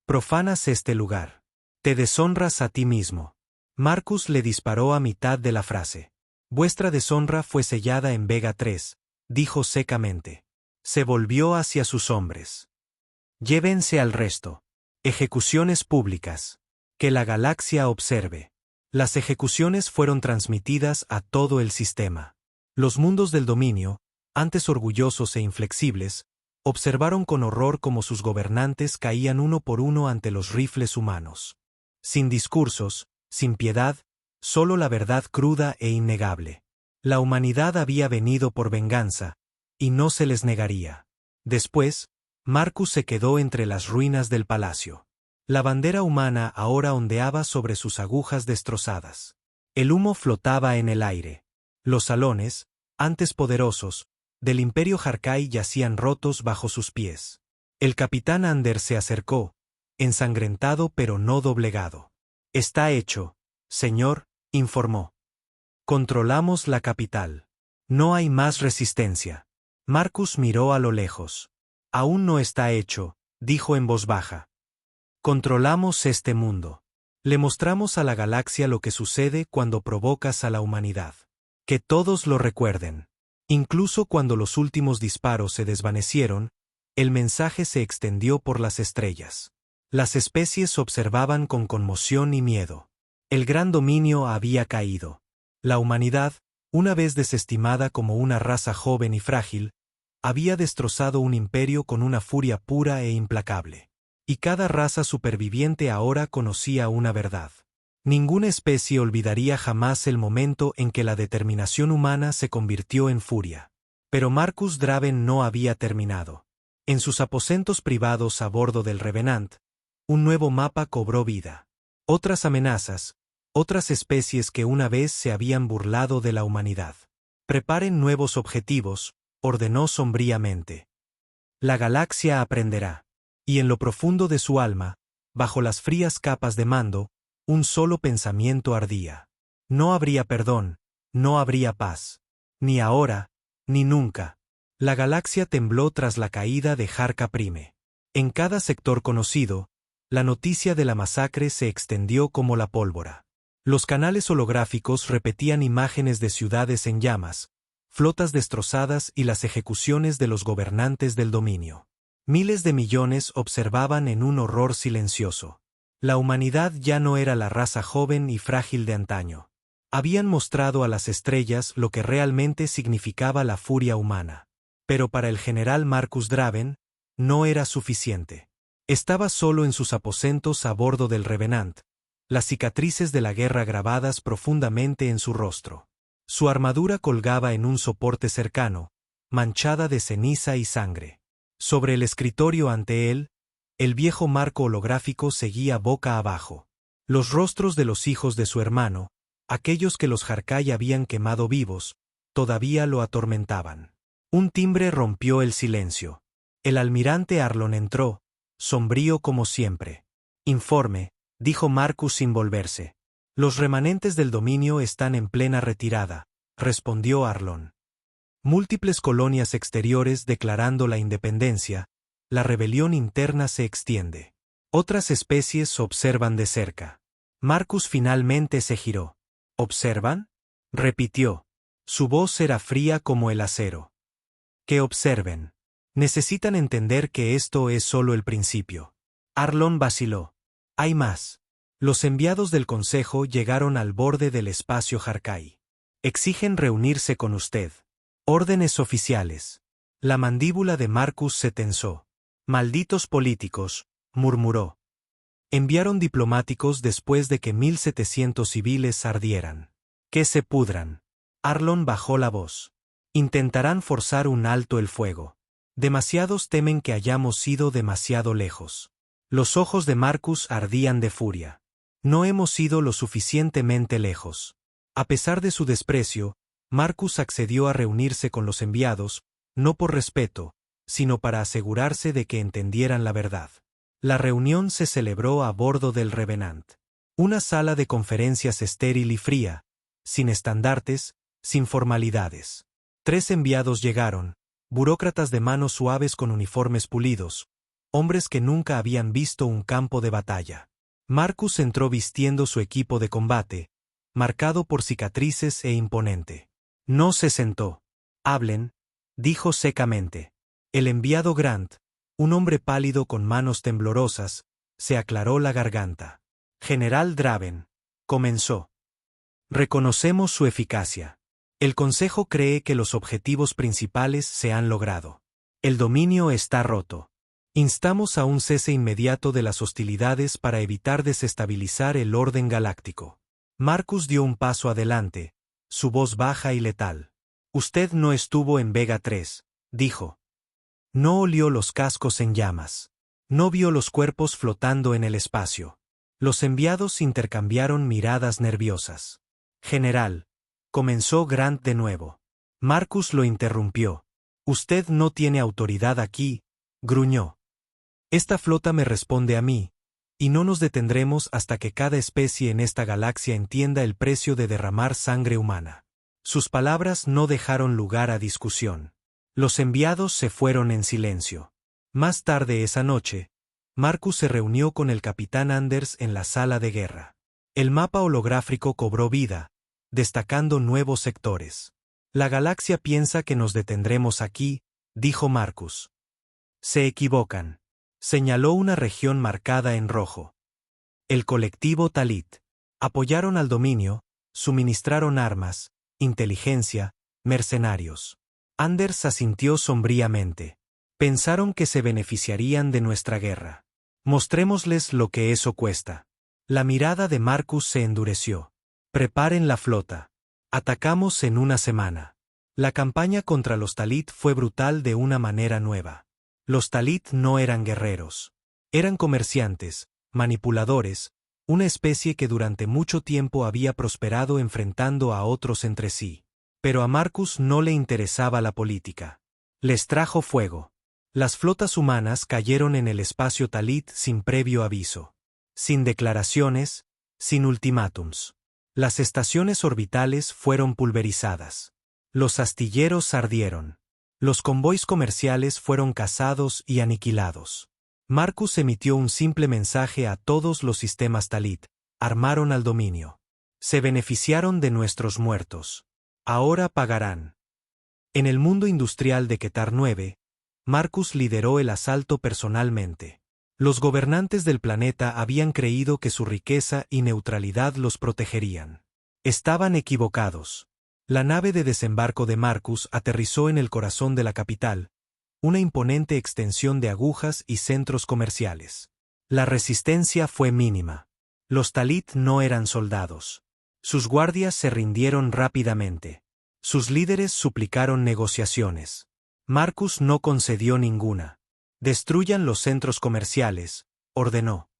Profanas este lugar. Te deshonras a ti mismo. Marcus le disparó a mitad de la frase. Vuestra deshonra fue sellada en Vega 3, dijo secamente. Se volvió hacia sus hombres. Llévense al resto. Ejecuciones públicas. Que la galaxia observe. Las ejecuciones fueron transmitidas a todo el sistema. Los mundos del dominio, antes orgullosos e inflexibles, observaron con horror cómo sus gobernantes caían uno por uno ante los rifles humanos. Sin discursos, sin piedad, solo la verdad cruda e innegable. La humanidad había venido por venganza, y no se les negaría. Después, Marcus se quedó entre las ruinas del palacio. La bandera humana ahora ondeaba sobre sus agujas destrozadas. El humo flotaba en el aire. Los salones, antes poderosos, del imperio Harkai yacían rotos bajo sus pies. El capitán Anders se acercó, ensangrentado pero no doblegado. Está hecho, señor, informó. Controlamos la capital. No hay más resistencia. Marcus miró a lo lejos. Aún no está hecho, dijo en voz baja. Controlamos este mundo. Le mostramos a la galaxia lo que sucede cuando provocas a la humanidad. Que todos lo recuerden. Incluso cuando los últimos disparos se desvanecieron, el mensaje se extendió por las estrellas. Las especies observaban con conmoción y miedo. El gran dominio había caído. La humanidad, una vez desestimada como una raza joven y frágil, había destrozado un imperio con una furia pura e implacable. Y cada raza superviviente ahora conocía una verdad. Ninguna especie olvidaría jamás el momento en que la determinación humana se convirtió en furia. Pero Marcus Draven no había terminado. En sus aposentos privados a bordo del Revenant, un nuevo mapa cobró vida. Otras amenazas, otras especies que una vez se habían burlado de la humanidad. Preparen nuevos objetivos, ordenó sombríamente. La galaxia aprenderá. Y en lo profundo de su alma, bajo las frías capas de mando, un solo pensamiento ardía. No habría perdón, no habría paz. Ni ahora, ni nunca. La galaxia tembló tras la caída de Harka Prime. En cada sector conocido, La noticia de la masacre se extendió como la pólvora. Los canales holográficos repetían imágenes de ciudades en llamas, flotas destrozadas y las ejecuciones de los gobernantes del dominio. Miles de millones observaban en un horror silencioso. La humanidad ya no era la raza joven y frágil de antaño. Habían mostrado a las estrellas lo que realmente significaba la furia humana. Pero para el general Marcus Draven, no era suficiente. Estaba solo en sus aposentos a bordo del Revenant, las cicatrices de la guerra grabadas profundamente en su rostro. Su armadura colgaba en un soporte cercano, manchada de ceniza y sangre. Sobre el escritorio ante él, el viejo marco holográfico seguía boca abajo. Los rostros de los hijos de su hermano, aquellos que los Harkai habían quemado vivos, todavía lo atormentaban. Un timbre rompió el silencio. El almirante Arlon entró, sombrío como siempre. Informe, dijo Marcus sin volverse. Los remanentes del dominio están en plena retirada, respondió Arlon. Múltiples colonias exteriores declarando la independencia, la rebelión interna se extiende. Otras especies observan de cerca. Marcus finalmente se giró. ¿Observan? Repitió. Su voz era fría como el acero. Que observen. Necesitan entender que esto es solo el principio. Arlon vaciló. Hay más. Los enviados del Consejo llegaron al borde del espacio Harkai. Exigen reunirse con usted. Órdenes oficiales. La mandíbula de Marcus se tensó. Malditos políticos, murmuró. Enviaron diplomáticos después de que 1700 civiles ardieran. Que se pudran. Arlon bajó la voz. Intentarán forzar un alto el fuego. Demasiados temen que hayamos ido demasiado lejos. Los ojos de Marcus ardían de furia. No hemos ido lo suficientemente lejos. A pesar de su desprecio, Marcus accedió a reunirse con los enviados, no por respeto, sino para asegurarse de que entendieran la verdad. La reunión se celebró a bordo del Revenant. Una sala de conferencias estéril y fría, sin estandartes, sin formalidades. 3 enviados llegaron, burócratas de manos suaves con uniformes pulidos, hombres que nunca habían visto un campo de batalla. Marcus entró vistiendo su equipo de combate, marcado por cicatrices e imponente. No se sentó. Hablen, dijo secamente. El enviado Grant, un hombre pálido con manos temblorosas, se aclaró la garganta. General Draven, comenzó. Reconocemos su eficacia. El Consejo cree que los objetivos principales se han logrado. El dominio está roto. Instamos a un cese inmediato de las hostilidades para evitar desestabilizar el orden galáctico. Marcus dio un paso adelante, su voz baja y letal. Usted no estuvo en Vega 3, dijo. No olió los cascos en llamas. No vio los cuerpos flotando en el espacio. Los enviados intercambiaron miradas nerviosas. General, comenzó Grant de nuevo. Marcus lo interrumpió. Usted no tiene autoridad aquí, gruñó. Esta flota me responde a mí, y no nos detendremos hasta que cada especie en esta galaxia entienda el precio de derramar sangre humana. Sus palabras no dejaron lugar a discusión. Los enviados se fueron en silencio. Más tarde esa noche, Marcus se reunió con el capitán Anders en la sala de guerra. El mapa holográfico cobró vida, destacando nuevos sectores. La galaxia piensa que nos detendremos aquí, dijo Marcus. Se equivocan. Señaló una región marcada en rojo. El colectivo Talit. Apoyaron al dominio, suministraron armas, inteligencia, mercenarios. Anders asintió sombríamente. Pensaron que se beneficiarían de nuestra guerra. Mostrémosles lo que eso cuesta. La mirada de Marcus se endureció. Preparen la flota. Atacamos en una semana. La campaña contra los Talit fue brutal de una manera nueva. Los Talit no eran guerreros. Eran comerciantes, manipuladores, una especie que durante mucho tiempo había prosperado enfrentando a otros entre sí. Pero a Marcus no le interesaba la política. Les trajo fuego. Las flotas humanas cayeron en el espacio Talit sin previo aviso. Sin declaraciones, sin ultimátums. Las estaciones orbitales fueron pulverizadas. Los astilleros ardieron. Los convoys comerciales fueron cazados y aniquilados. Marcus emitió un simple mensaje a todos los sistemas Talit. Armaron al dominio. Se beneficiaron de nuestros muertos. Ahora pagarán. En el mundo industrial de Ketar 9, Marcus lideró el asalto personalmente. Los gobernantes del planeta habían creído que su riqueza y neutralidad los protegerían. Estaban equivocados. La nave de desembarco de Marcus aterrizó en el corazón de la capital, una imponente extensión de agujas y centros comerciales. La resistencia fue mínima. Los Talit no eran soldados. Sus guardias se rindieron rápidamente. Sus líderes suplicaron negociaciones. Marcus no concedió ninguna. Destruyan los centros comerciales, ordenó.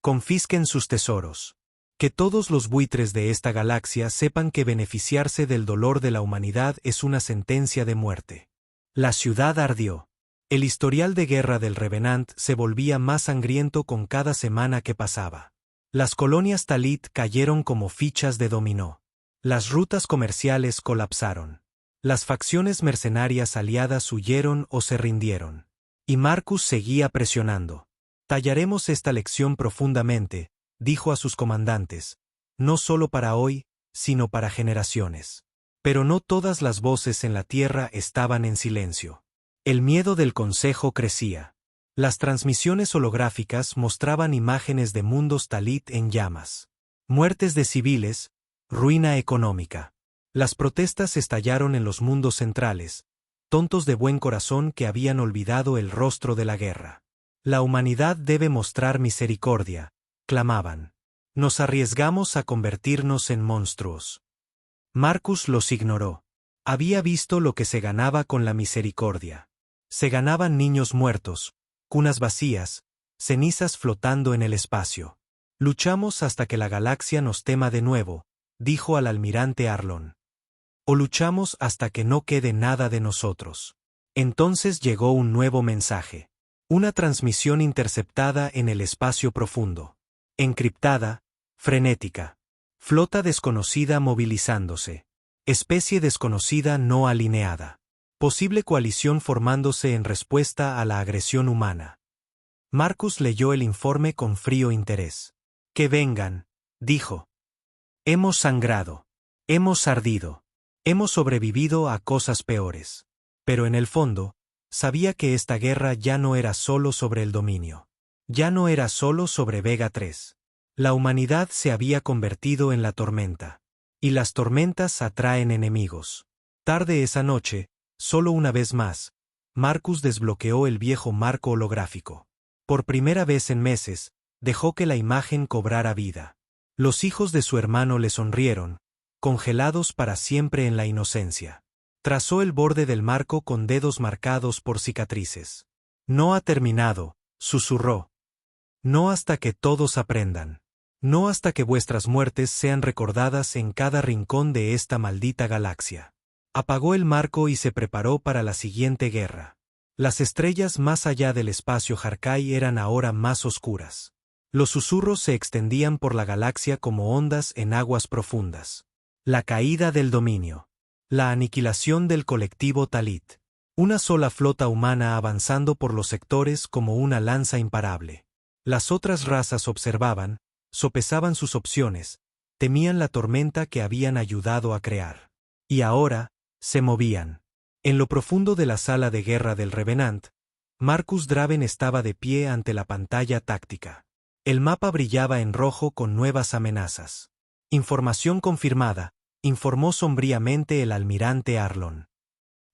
Confisquen sus tesoros. Que todos los buitres de esta galaxia sepan que beneficiarse del dolor de la humanidad es una sentencia de muerte. La ciudad ardió. El historial de guerra del Revenant se volvía más sangriento con cada semana que pasaba. Las colonias Talit cayeron como fichas de dominó. Las rutas comerciales colapsaron. Las facciones mercenarias aliadas huyeron o se rindieron. Y Marcus seguía presionando. Tallaremos esta lección profundamente, dijo a sus comandantes, no solo para hoy, sino para generaciones. Pero no todas las voces en la tierra estaban en silencio. El miedo del consejo crecía. Las transmisiones holográficas mostraban imágenes de mundos Talit en llamas. Muertes de civiles, ruina económica. Las protestas estallaron en los mundos centrales, tontos de buen corazón que habían olvidado el rostro de la guerra. La humanidad debe mostrar misericordia, clamaban. Nos arriesgamos a convertirnos en monstruos. Marcus los ignoró. Había visto lo que se ganaba con la misericordia. Se ganaban niños muertos, cunas vacías, cenizas flotando en el espacio. Luchamos hasta que la galaxia nos tema de nuevo, dijo al almirante Arlon. O luchamos hasta que no quede nada de nosotros. Entonces llegó un nuevo mensaje. Una transmisión interceptada en el espacio profundo. Encriptada, frenética. Flota desconocida movilizándose. Especie desconocida no alineada. Posible coalición formándose en respuesta a la agresión humana. Marcus leyó el informe con frío interés. Que vengan, dijo. Hemos sangrado. Hemos ardido. Hemos sobrevivido a cosas peores. Pero en el fondo, sabía que esta guerra ya no era solo sobre el dominio. Ya no era solo sobre Vega 3. La humanidad se había convertido en la tormenta. Y las tormentas atraen enemigos. Tarde esa noche, solo una vez más, Marcus desbloqueó el viejo marco holográfico. Por primera vez en meses, dejó que la imagen cobrara vida. Los hijos de su hermano le sonrieron, congelados para siempre en la inocencia. Trazó el borde del marco con dedos marcados por cicatrices. No ha terminado, susurró. No hasta que todos aprendan. No hasta que vuestras muertes sean recordadas en cada rincón de esta maldita galaxia. Apagó el marco y se preparó para la siguiente guerra. Las estrellas más allá del espacio Harkai eran ahora más oscuras. Los susurros se extendían por la galaxia como ondas en aguas profundas. La caída del dominio. La aniquilación del colectivo Talit. Una sola flota humana avanzando por los sectores como una lanza imparable. Las otras razas observaban, sopesaban sus opciones, temían la tormenta que habían ayudado a crear. Y ahora, se movían. En lo profundo de la sala de guerra del Revenant, Marcus Draven estaba de pie ante la pantalla táctica. El mapa brillaba en rojo con nuevas amenazas. Información confirmada, informó sombríamente el almirante Arlon.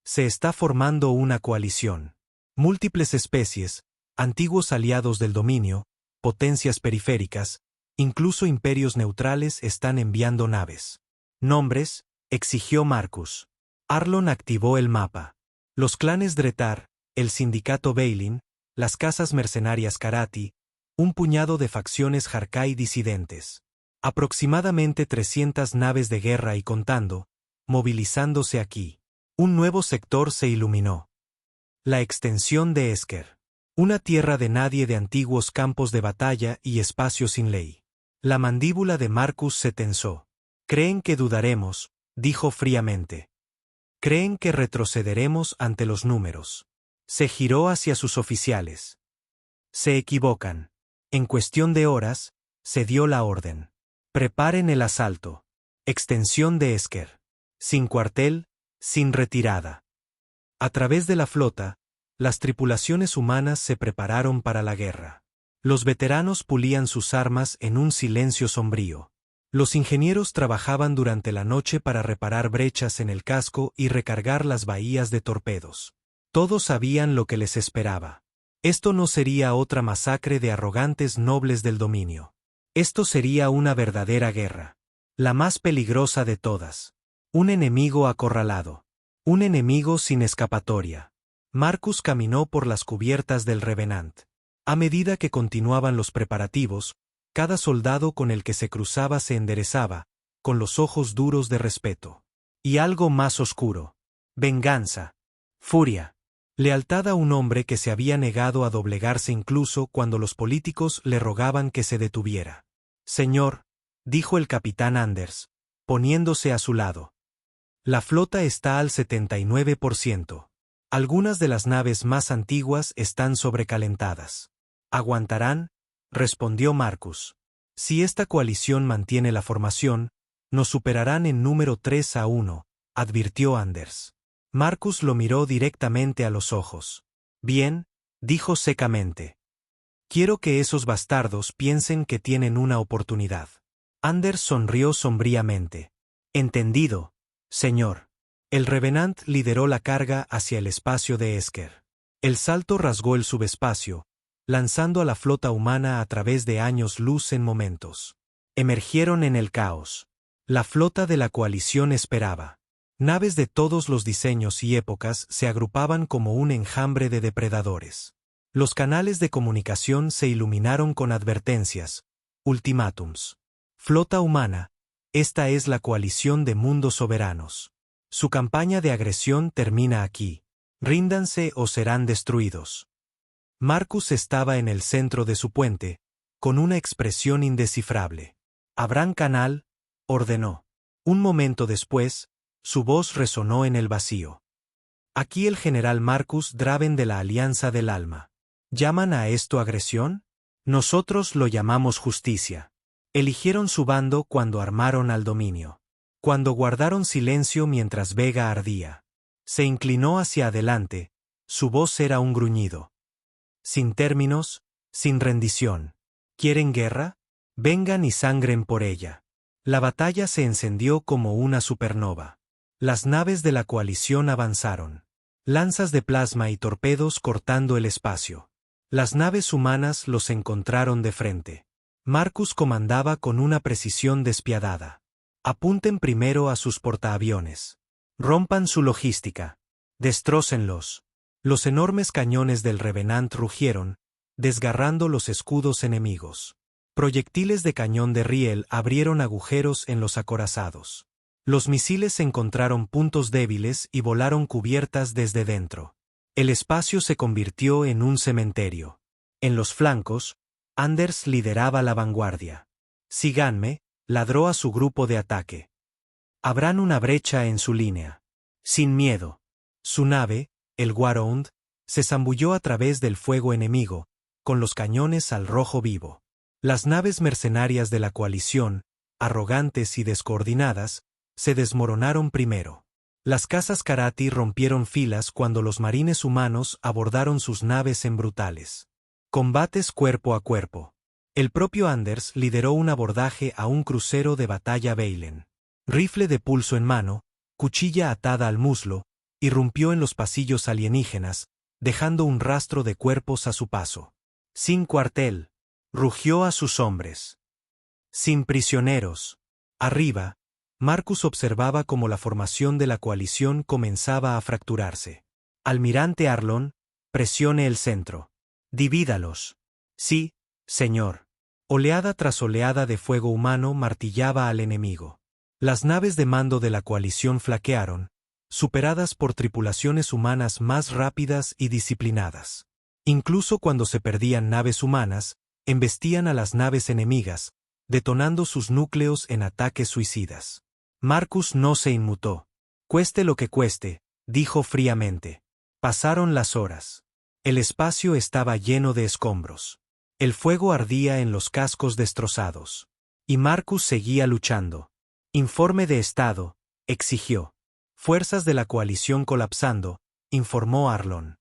Se está formando una coalición. Múltiples especies, antiguos aliados del dominio, potencias periféricas, incluso imperios neutrales están enviando naves. Nombres, exigió Marcus. Arlon activó el mapa. Los clanes Dretar, el sindicato Bailin, las casas mercenarias Karati, un puñado de facciones Harkai disidentes. Aproximadamente 300 naves de guerra y contando, movilizándose aquí. Un nuevo sector se iluminó. La extensión de Esker. Una tierra de nadie de antiguos campos de batalla y espacio sin ley. La mandíbula de Marcus se tensó. Creen que dudaremos, dijo fríamente. Creen que retrocederemos ante los números. Se giró hacia sus oficiales. Se equivocan. En cuestión de horas, se dio la orden. Preparen el asalto. Extensión de Esker. Sin cuartel, sin retirada. A través de la flota, las tripulaciones humanas se prepararon para la guerra. Los veteranos pulían sus armas en un silencio sombrío. Los ingenieros trabajaban durante la noche para reparar brechas en el casco y recargar las bahías de torpedos. Todos sabían lo que les esperaba. Esto no sería otra masacre de arrogantes nobles del dominio. Esto sería una verdadera guerra. La más peligrosa de todas. Un enemigo acorralado. Un enemigo sin escapatoria. Marcus caminó por las cubiertas del Revenant. A medida que continuaban los preparativos, cada soldado con el que se cruzaba se enderezaba, con los ojos duros de respeto. Y algo más oscuro. Venganza. Furia. Lealtad a un hombre que se había negado a doblegarse incluso cuando los políticos le rogaban que se detuviera. Señor, dijo el capitán Anders, poniéndose a su lado. La flota está al 79%. Algunas de las naves más antiguas están sobrecalentadas. ¿Aguantarán?, respondió Marcus. Si esta coalición mantiene la formación, nos superarán en número 3-1, advirtió Anders. Marcus lo miró directamente a los ojos. Bien, dijo secamente. Quiero que esos bastardos piensen que tienen una oportunidad. Anders sonrió sombríamente. Entendido, señor. El Revenant lideró la carga hacia el espacio de Esker. El salto rasgó el subespacio, lanzando a la flota humana a través de años luz en momentos. Emergieron en el caos. La flota de la coalición esperaba. Naves de todos los diseños y épocas se agrupaban como un enjambre de depredadores. Los canales de comunicación se iluminaron con advertencias, ultimátums. Flota humana, esta es la coalición de mundos soberanos. Su campaña de agresión termina aquí. Ríndanse o serán destruidos. Marcus estaba en el centro de su puente, con una expresión indescifrable. «¿Abran canal?», ordenó. Un momento después, su voz resonó en el vacío. Aquí el general Marcus Draven de la Alianza del Alma. ¿Llaman a esto agresión? Nosotros lo llamamos justicia. Eligieron su bando cuando armaron al dominio. Cuando guardaron silencio mientras Vega ardía. Se inclinó hacia adelante, su voz era un gruñido. Sin términos, sin rendición. ¿Quieren guerra? Vengan y sangren por ella. La batalla se encendió como una supernova. Las naves de la coalición avanzaron. Lanzas de plasma y torpedos cortando el espacio. Las naves humanas los encontraron de frente. Marcus comandaba con una precisión despiadada. Apunten primero a sus portaaviones. Rompan su logística. Destrócenlos. Los enormes cañones del Revenant rugieron, desgarrando los escudos enemigos. Proyectiles de cañón de riel abrieron agujeros en los acorazados. Los misiles encontraron puntos débiles y volaron cubiertas desde dentro. El espacio se convirtió en un cementerio. En los flancos, Anders lideraba la vanguardia. «Síganme», ladró a su grupo de ataque. «Habrán una brecha en su línea. Sin miedo». Su nave, el Warhound, se zambulló a través del fuego enemigo, con los cañones al rojo vivo. Las naves mercenarias de la coalición, arrogantes y descoordinadas, se desmoronaron primero. Las cazas Karati rompieron filas cuando los marines humanos abordaron sus naves en brutales combates cuerpo a cuerpo. El propio Anders lideró un abordaje a un crucero de batalla Veilen. Rifle de pulso en mano, cuchilla atada al muslo, irrumpió en los pasillos alienígenas, dejando un rastro de cuerpos a su paso. «Sin cuartel», rugió a sus hombres. «Sin prisioneros». Arriba, Marcus observaba cómo la formación de la coalición comenzaba a fracturarse. «Almirante Arlon, presione el centro. Divídalos». «Sí, señor». Oleada tras oleada de fuego humano martillaba al enemigo. Las naves de mando de la coalición flaquearon, superadas por tripulaciones humanas más rápidas y disciplinadas. Incluso cuando se perdían naves humanas, embestían a las naves enemigas, detonando sus núcleos en ataques suicidas. Marcus no se inmutó. «Cueste lo que cueste», dijo fríamente. Pasaron las horas. El espacio estaba lleno de escombros. El fuego ardía en los cascos destrozados. Y Marcus seguía luchando. Informe de estado, exigió. Fuerzas de la coalición colapsando, informó Arlon.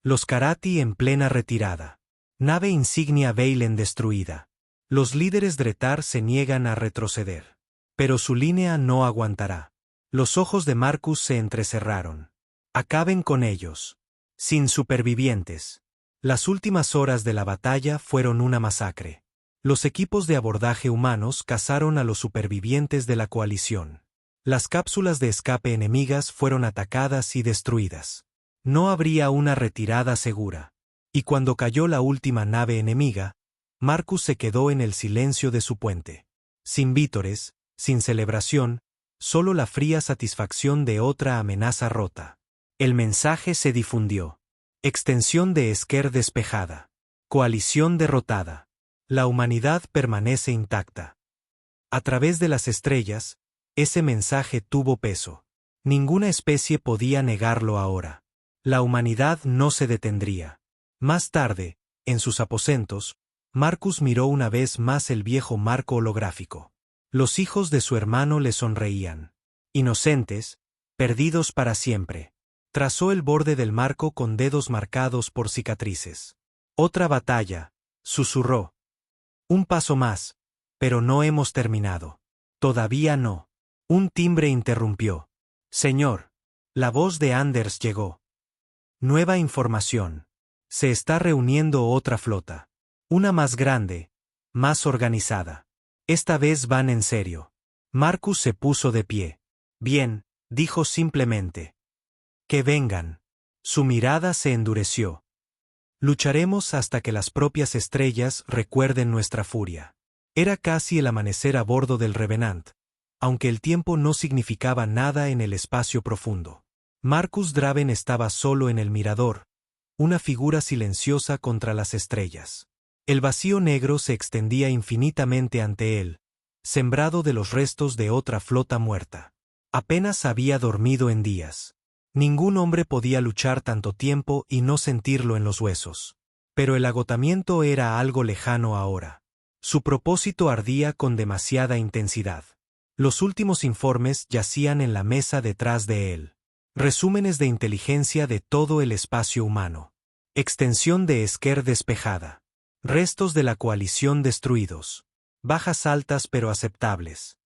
Los Karati en plena retirada. Nave insignia Veilen destruida. Los líderes Dretar se niegan a retroceder. Pero su línea no aguantará. Los ojos de Marcus se entrecerraron. Acaben con ellos. Sin supervivientes. Las últimas horas de la batalla fueron una masacre. Los equipos de abordaje humanos cazaron a los supervivientes de la coalición. Las cápsulas de escape enemigas fueron atacadas y destruidas. No habría una retirada segura. Y cuando cayó la última nave enemiga, Marcus se quedó en el silencio de su puente. Sin vítores, sin celebración, solo la fría satisfacción de otra amenaza rota. El mensaje se difundió. Extensión de Esker despejada. Coalición derrotada. La humanidad permanece intacta. A través de las estrellas, ese mensaje tuvo peso. Ninguna especie podía negarlo ahora. La humanidad no se detendría. Más tarde, en sus aposentos, Marcus miró una vez más el viejo marco holográfico. Los hijos de su hermano le sonreían. Inocentes, perdidos para siempre. Trazó el borde del marco con dedos marcados por cicatrices. Otra batalla, susurró. Un paso más, pero no hemos terminado. Todavía no. Un timbre interrumpió. Señor. La voz de Anders llegó. Nueva información. Se está reuniendo otra flota. Una más grande, más organizada. Esta vez van en serio. Marcus se puso de pie. Bien, dijo simplemente. Que vengan. Su mirada se endureció. Lucharemos hasta que las propias estrellas recuerden nuestra furia. Era casi el amanecer a bordo del Revenant, aunque el tiempo no significaba nada en el espacio profundo. Marcus Draven estaba solo en el mirador, una figura silenciosa contra las estrellas. El vacío negro se extendía infinitamente ante él, sembrado de los restos de otra flota muerta. Apenas había dormido en días. Ningún hombre podía luchar tanto tiempo y no sentirlo en los huesos. Pero el agotamiento era algo lejano ahora. Su propósito ardía con demasiada intensidad. Los últimos informes yacían en la mesa detrás de él. Resúmenes de inteligencia de todo el espacio humano. Extensión de Esker despejada. Restos de la coalición destruidos. Bajas altas pero aceptables.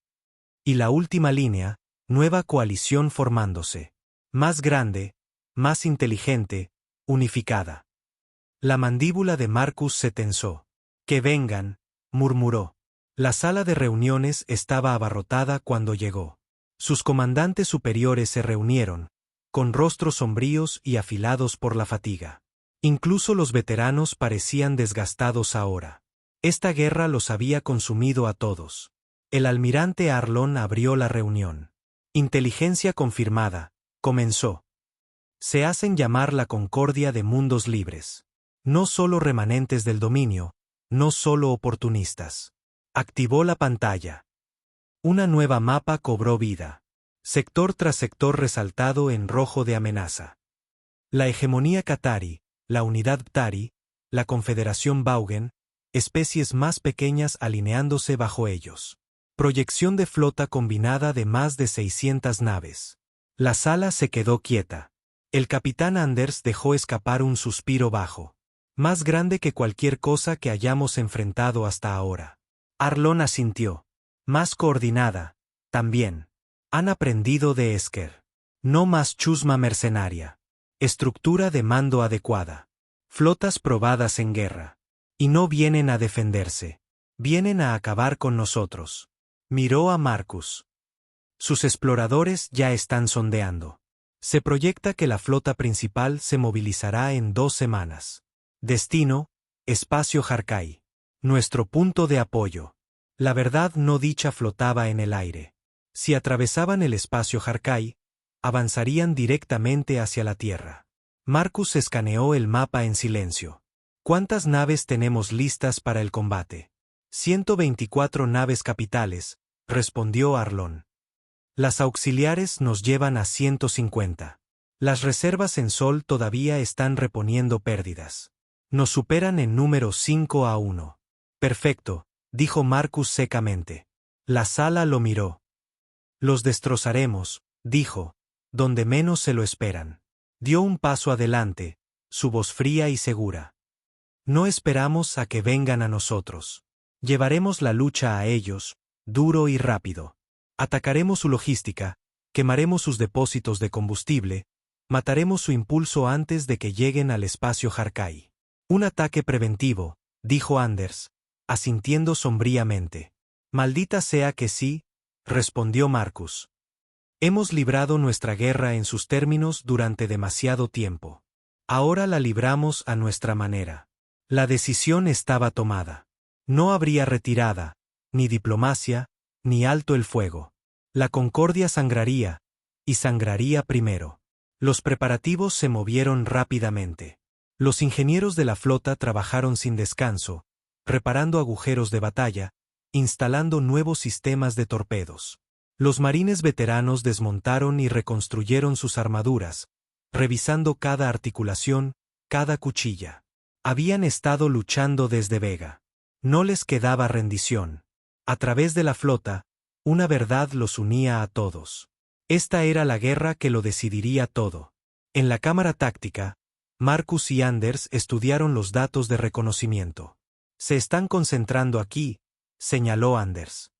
Y la última línea, nueva coalición formándose. Más grande, más inteligente, unificada. La mandíbula de Marcus se tensó. Que vengan, murmuró. La sala de reuniones estaba abarrotada cuando llegó. Sus comandantes superiores se reunieron, con rostros sombríos y afilados por la fatiga. Incluso los veteranos parecían desgastados ahora. Esta guerra los había consumido a todos. El almirante Arlon abrió la reunión. Inteligencia confirmada, comenzó. Se hacen llamar la Concordia de Mundos Libres. No solo remanentes del dominio, no solo oportunistas. Activó la pantalla. Una nueva mapa cobró vida. Sector tras sector resaltado en rojo de amenaza. La hegemonía Qatari, la unidad Ptari, la confederación Baugen, especies más pequeñas alineándose bajo ellos. Proyección de flota combinada de más de 600 naves. La sala se quedó quieta. El capitán Anders dejó escapar un suspiro bajo. Más grande que cualquier cosa que hayamos enfrentado hasta ahora. Arlon asintió. Más coordinada, también. Han aprendido de Esker. No más chusma mercenaria. Estructura de mando adecuada. Flotas probadas en guerra. Y no vienen a defenderse. Vienen a acabar con nosotros. Miró a Marcus. Sus exploradores ya están sondeando. Se proyecta que la flota principal se movilizará en 2 semanas. Destino, espacio Harkai. Nuestro punto de apoyo. La verdad no dicha flotaba en el aire. Si atravesaban el espacio Harkai, avanzarían directamente hacia la Tierra. Marcus escaneó el mapa en silencio. ¿Cuántas naves tenemos listas para el combate? 124 naves capitales, respondió Arlon. Las auxiliares nos llevan a 150. Las reservas en Sol todavía están reponiendo pérdidas. Nos superan en número 5-1. Perfecto, dijo Marcus secamente. La sala lo miró. Los destrozaremos, dijo, donde menos se lo esperan. Dio un paso adelante, su voz fría y segura. No esperamos a que vengan a nosotros. Llevaremos la lucha a ellos, duro y rápido. Atacaremos su logística, quemaremos sus depósitos de combustible, mataremos su impulso antes de que lleguen al espacio Harkai. Un ataque preventivo, dijo Anders, asintiendo sombríamente. Maldita sea que sí, respondió Marcus. Hemos librado nuestra guerra en sus términos durante demasiado tiempo. Ahora la libramos a nuestra manera. La decisión estaba tomada. No habría retirada, ni diplomacia, ni alto el fuego. La Concordia sangraría, y sangraría primero. Los preparativos se movieron rápidamente. Los ingenieros de la flota trabajaron sin descanso, reparando agujeros de batalla, instalando nuevos sistemas de torpedos. Los marines veteranos desmontaron y reconstruyeron sus armaduras, revisando cada articulación, cada cuchilla. Habían estado luchando desde Vega. No les quedaba rendición. A través de la flota, una verdad los unía a todos. Esta era la guerra que lo decidiría todo. En la cámara táctica, Marcus y Anders estudiaron los datos de reconocimiento. Se están concentrando aquí, señaló Anders.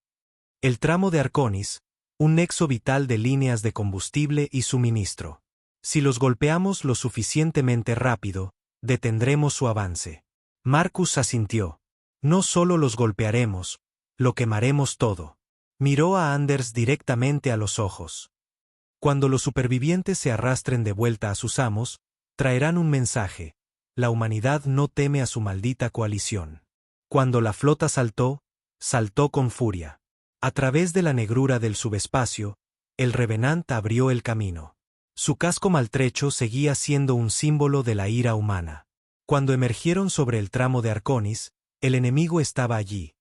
El tramo de Arconis, un nexo vital de líneas de combustible y suministro. Si los golpeamos lo suficientemente rápido, detendremos su avance. Marcus asintió. No solo los golpearemos, lo quemaremos todo. Miró a Anders directamente a los ojos. Cuando los supervivientes se arrastren de vuelta a sus amos, traerán un mensaje. La humanidad no teme a su maldita coalición. Cuando la flota saltó, saltó con furia. A través de la negrura del subespacio, el Revenant abrió el camino. Su casco maltrecho seguía siendo un símbolo de la ira humana. Cuando emergieron sobre el tramo de Arconis, el enemigo estaba allí.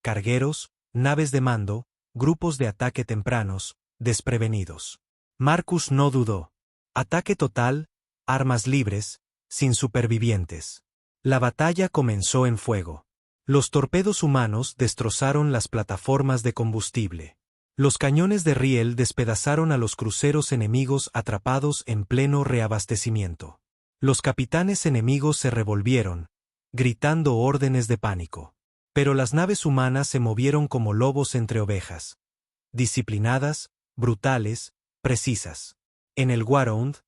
Cargueros, naves de mando, grupos de ataque tempranos, desprevenidos. Marcus no dudó. Ataque total, armas libres, sin supervivientes. La batalla comenzó en fuego. Los torpedos humanos destrozaron las plataformas de combustible. Los cañones de riel despedazaron a los cruceros enemigos atrapados en pleno reabastecimiento. Los capitanes enemigos se revolvieron, gritando órdenes de pánico. Pero las naves humanas se movieron como lobos entre ovejas. Disciplinadas, brutales, precisas. En el Warhound,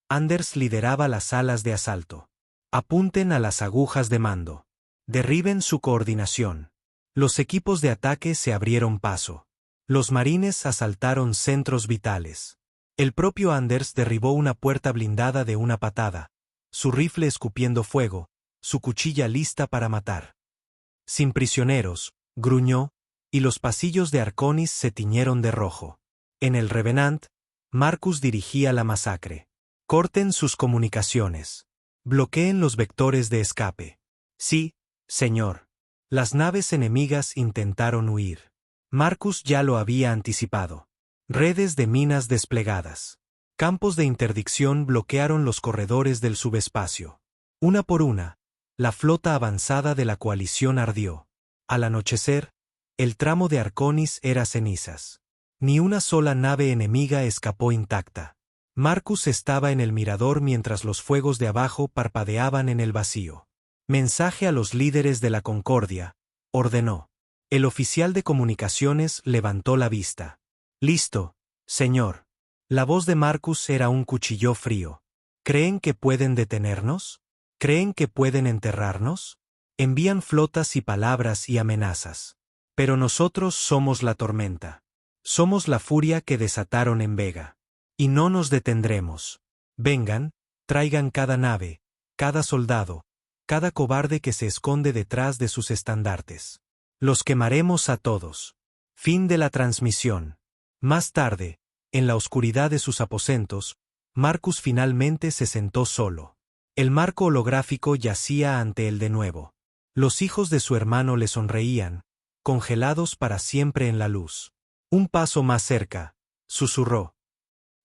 Anders lideraba las alas de asalto. Apunten a las agujas de mando. Derriben su coordinación. Los equipos de ataque se abrieron paso. Los marines asaltaron centros vitales. El propio Anders derribó una puerta blindada de una patada, su rifle escupiendo fuego, su cuchilla lista para matar. Sin prisioneros, gruñó, y los pasillos de Arconis se tiñeron de rojo. En el Revenant, Marcus dirigía la masacre. Corten sus comunicaciones. Bloqueen los vectores de escape. Sí, señor. Las naves enemigas intentaron huir. Marcus ya lo había anticipado. Redes de minas desplegadas. Campos de interdicción bloquearon los corredores del subespacio. Una por una, la flota avanzada de la coalición ardió. Al anochecer, el tramo de Arconis era cenizas. Ni una sola nave enemiga escapó intacta. Marcus estaba en el mirador mientras los fuegos de abajo parpadeaban en el vacío. Mensaje a los líderes de la Concordia, ordenó. El oficial de comunicaciones levantó la vista. Listo, señor. La voz de Marcus era un cuchillo frío. ¿Creen que pueden detenernos? ¿Creen que pueden enterrarnos? Envían flotas y palabras y amenazas. Pero nosotros somos la tormenta. Somos la furia que desataron en Vega. Y no nos detendremos. Vengan, traigan cada nave, cada soldado, cada cobarde que se esconde detrás de sus estandartes. Los quemaremos a todos. Fin de la transmisión. Más tarde, en la oscuridad de sus aposentos, Marcus finalmente se sentó solo. El marco holográfico yacía ante él de nuevo. Los hijos de su hermano le sonreían, congelados para siempre en la luz. Un paso más cerca, susurró.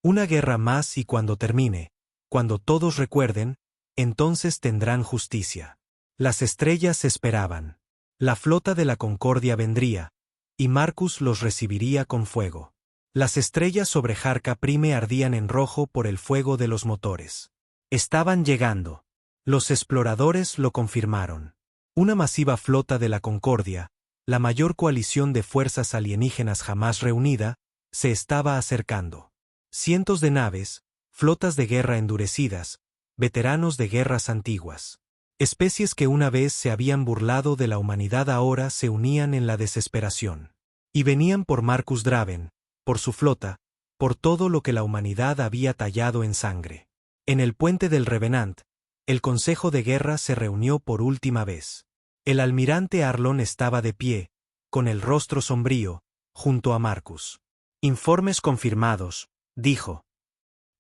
Una guerra más y cuando termine, Cuando todos recuerden, entonces tendrán justicia. Las estrellas esperaban. La flota de la Concordia vendría, y Marcus los recibiría con fuego. Las estrellas sobre Jarca Prime ardían en rojo por el fuego de los motores. Estaban llegando. Los exploradores lo confirmaron. Una masiva flota de la Concordia, la mayor coalición de fuerzas alienígenas jamás reunida, se estaba acercando. Cientos de naves, flotas de guerra endurecidas, veteranos de guerras antiguas. Especies que una vez se habían burlado de la humanidad ahora se unían en la desesperación. Y venían por Marcus Draven, por su flota, por todo lo que la humanidad había tallado en sangre. En el puente del Revenant, el Consejo de Guerra se reunió por última vez. El almirante Arlon estaba de pie, con el rostro sombrío, junto a Marcus. Informes confirmados, dijo.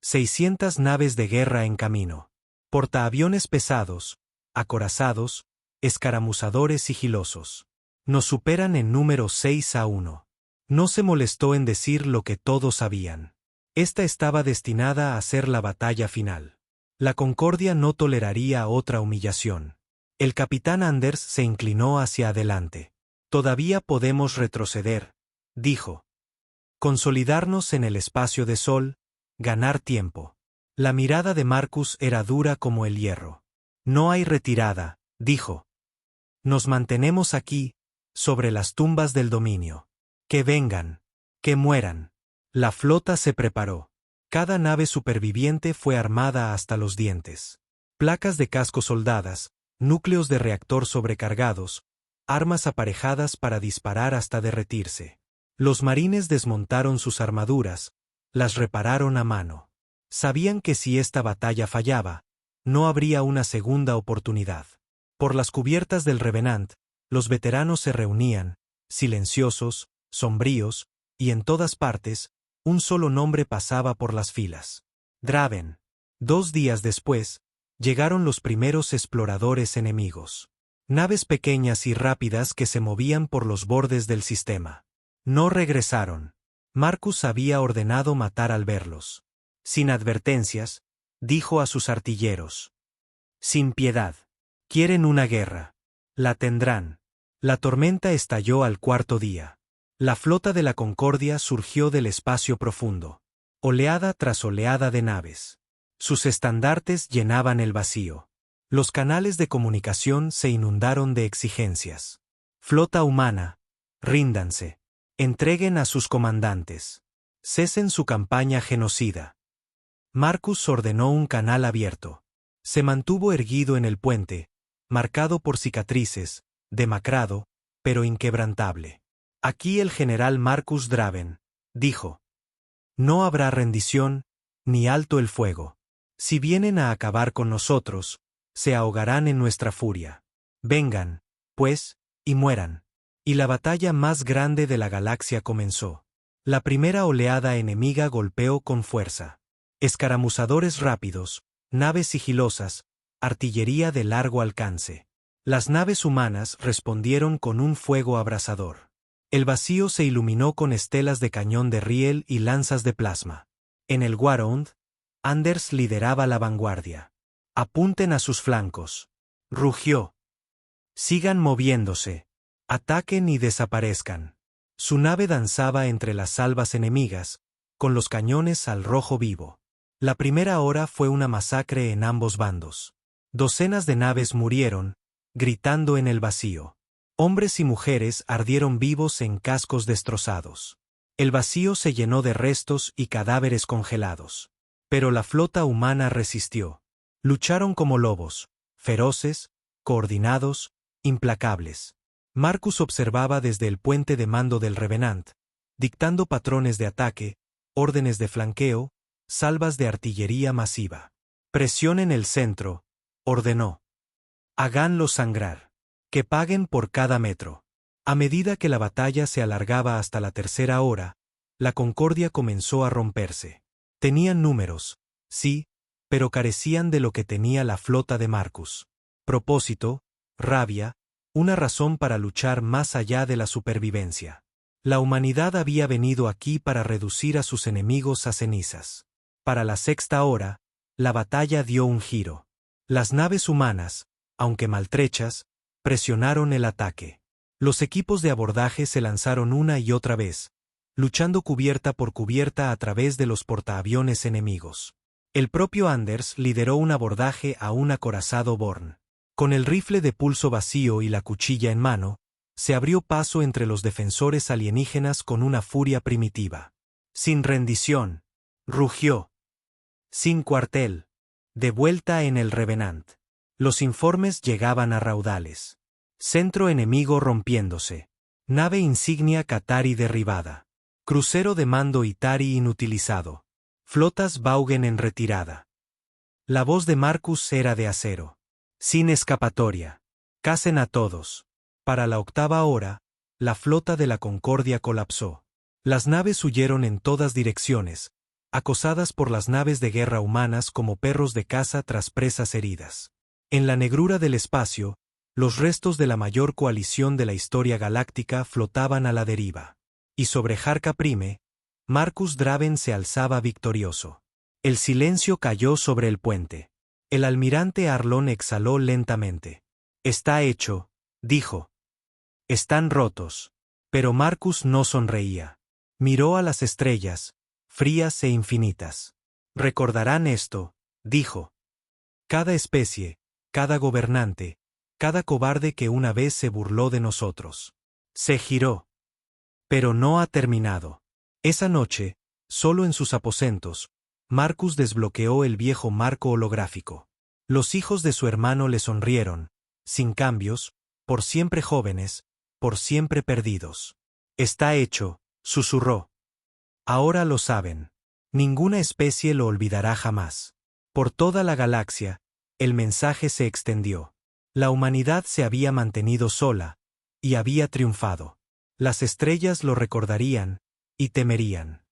600 naves de guerra en camino. Portaaviones pesados, acorazados, escaramuzadores sigilosos. Nos superan en número 6-1. No se molestó en decir lo que todos sabían. Esta estaba destinada a ser la batalla final. La Concordia no toleraría otra humillación. El capitán Anders se inclinó hacia adelante. Todavía podemos retroceder, dijo. Consolidarnos en el espacio de sol, ganar tiempo. La mirada de Marcus era dura como el hierro. No hay retirada, dijo. Nos mantenemos aquí, sobre las tumbas del dominio. Que vengan, que mueran. La flota se preparó. Cada nave superviviente fue armada hasta los dientes. Placas de casco soldadas, núcleos de reactor sobrecargados, armas aparejadas para disparar hasta derretirse. Los marines desmontaron sus armaduras, las repararon a mano. Sabían que si esta batalla fallaba, no habría una segunda oportunidad. Por las cubiertas del Revenant, los veteranos se reunían, silenciosos, sombríos, y en todas partes, un solo nombre pasaba por las filas. Draven. 2 días después, llegaron los primeros exploradores enemigos. Naves pequeñas y rápidas que se movían por los bordes del sistema. No regresaron. Marcus había ordenado matar al verlos. Sin advertencias, dijo a sus artilleros. Sin piedad. Quieren una guerra. La tendrán. La tormenta estalló al 4.º día. La flota de la Concordia surgió del espacio profundo. Oleada tras oleada de naves. Sus estandartes llenaban el vacío. Los canales de comunicación se inundaron de exigencias. Flota humana, ríndanse. Entreguen a sus comandantes. Cesen su campaña genocida. Marcus ordenó un canal abierto. Se mantuvo erguido en el puente, marcado por cicatrices, demacrado, pero inquebrantable. Aquí el general Marcus Draven, dijo. No habrá rendición, ni alto el fuego. Si vienen a acabar con nosotros, se ahogarán en nuestra furia. Vengan, pues, y mueran. Y la batalla más grande de la galaxia comenzó. La primera oleada enemiga golpeó con fuerza. Escaramuzadores rápidos, naves sigilosas, artillería de largo alcance. Las naves humanas respondieron con un fuego abrasador. El vacío se iluminó con estelas de cañón de riel y lanzas de plasma. En el Warhound, Anders lideraba la vanguardia. Apunten a sus flancos. Rugió. Sigan moviéndose. Ataquen y desaparezcan. Su nave danzaba entre las salvas enemigas, con los cañones al rojo vivo. La primera hora fue una masacre en ambos bandos. Docenas de naves murieron, gritando en el vacío. Hombres y mujeres ardieron vivos en cascos destrozados. El vacío se llenó de restos y cadáveres congelados. Pero la flota humana resistió. Lucharon como lobos, feroces, coordinados, implacables. Marcus observaba desde el puente de mando del Revenant, dictando patrones de ataque, órdenes de flanqueo, salvas de artillería masiva. Presionen el centro, ordenó. Háganlo sangrar. Que paguen por cada metro. A medida que la batalla se alargaba hasta la 3.ª hora, la Concordia comenzó a romperse. Tenían números, sí, pero carecían de lo que tenía la flota de Marcus. Propósito, rabia, una razón para luchar más allá de la supervivencia. La humanidad había venido aquí para reducir a sus enemigos a cenizas. Para la 6.ª hora, la batalla dio un giro. Las naves humanas, aunque maltrechas, presionaron el ataque. Los equipos de abordaje se lanzaron una y otra vez, luchando cubierta por cubierta a través de los portaaviones enemigos. El propio Anders lideró un abordaje a un acorazado Born. Con el rifle de pulso vacío y la cuchilla en mano, se abrió paso entre los defensores alienígenas con una furia primitiva. Sin rendición, rugió. Sin cuartel. De vuelta en el Revenant. Los informes llegaban a raudales. Centro enemigo rompiéndose. Nave insignia Qatari derribada. Crucero de mando Itari inutilizado. Flotas Vaugen en retirada. La voz de Marcus era de acero. Sin escapatoria. Casen a todos. Para la 8ª hora, la flota de la Concordia colapsó. Las naves huyeron en todas direcciones, acosadas por las naves de guerra humanas como perros de caza tras presas heridas. En la negrura del espacio, los restos de la mayor coalición de la historia galáctica flotaban a la deriva. Y sobre Jarka Prime, Marcus Draven se alzaba victorioso. El silencio cayó sobre el puente. El almirante Arlón exhaló lentamente. Está hecho, dijo. Están rotos. Pero Marcus no sonreía. Miró a las estrellas, frías e infinitas. Recordarán esto, dijo. Cada especie, cada gobernante, cada cobarde que una vez se burló de nosotros. Se giró. Pero no ha terminado. Esa noche, solo en sus aposentos, Marcus desbloqueó el viejo marco holográfico. Los hijos de su hermano le sonrieron, sin cambios, por siempre jóvenes, por siempre perdidos. Está hecho, susurró. Ahora lo saben. Ninguna especie lo olvidará jamás. Por toda la galaxia, el mensaje se extendió. La humanidad se había mantenido sola, y había triunfado. Las estrellas lo recordarían, y temerían.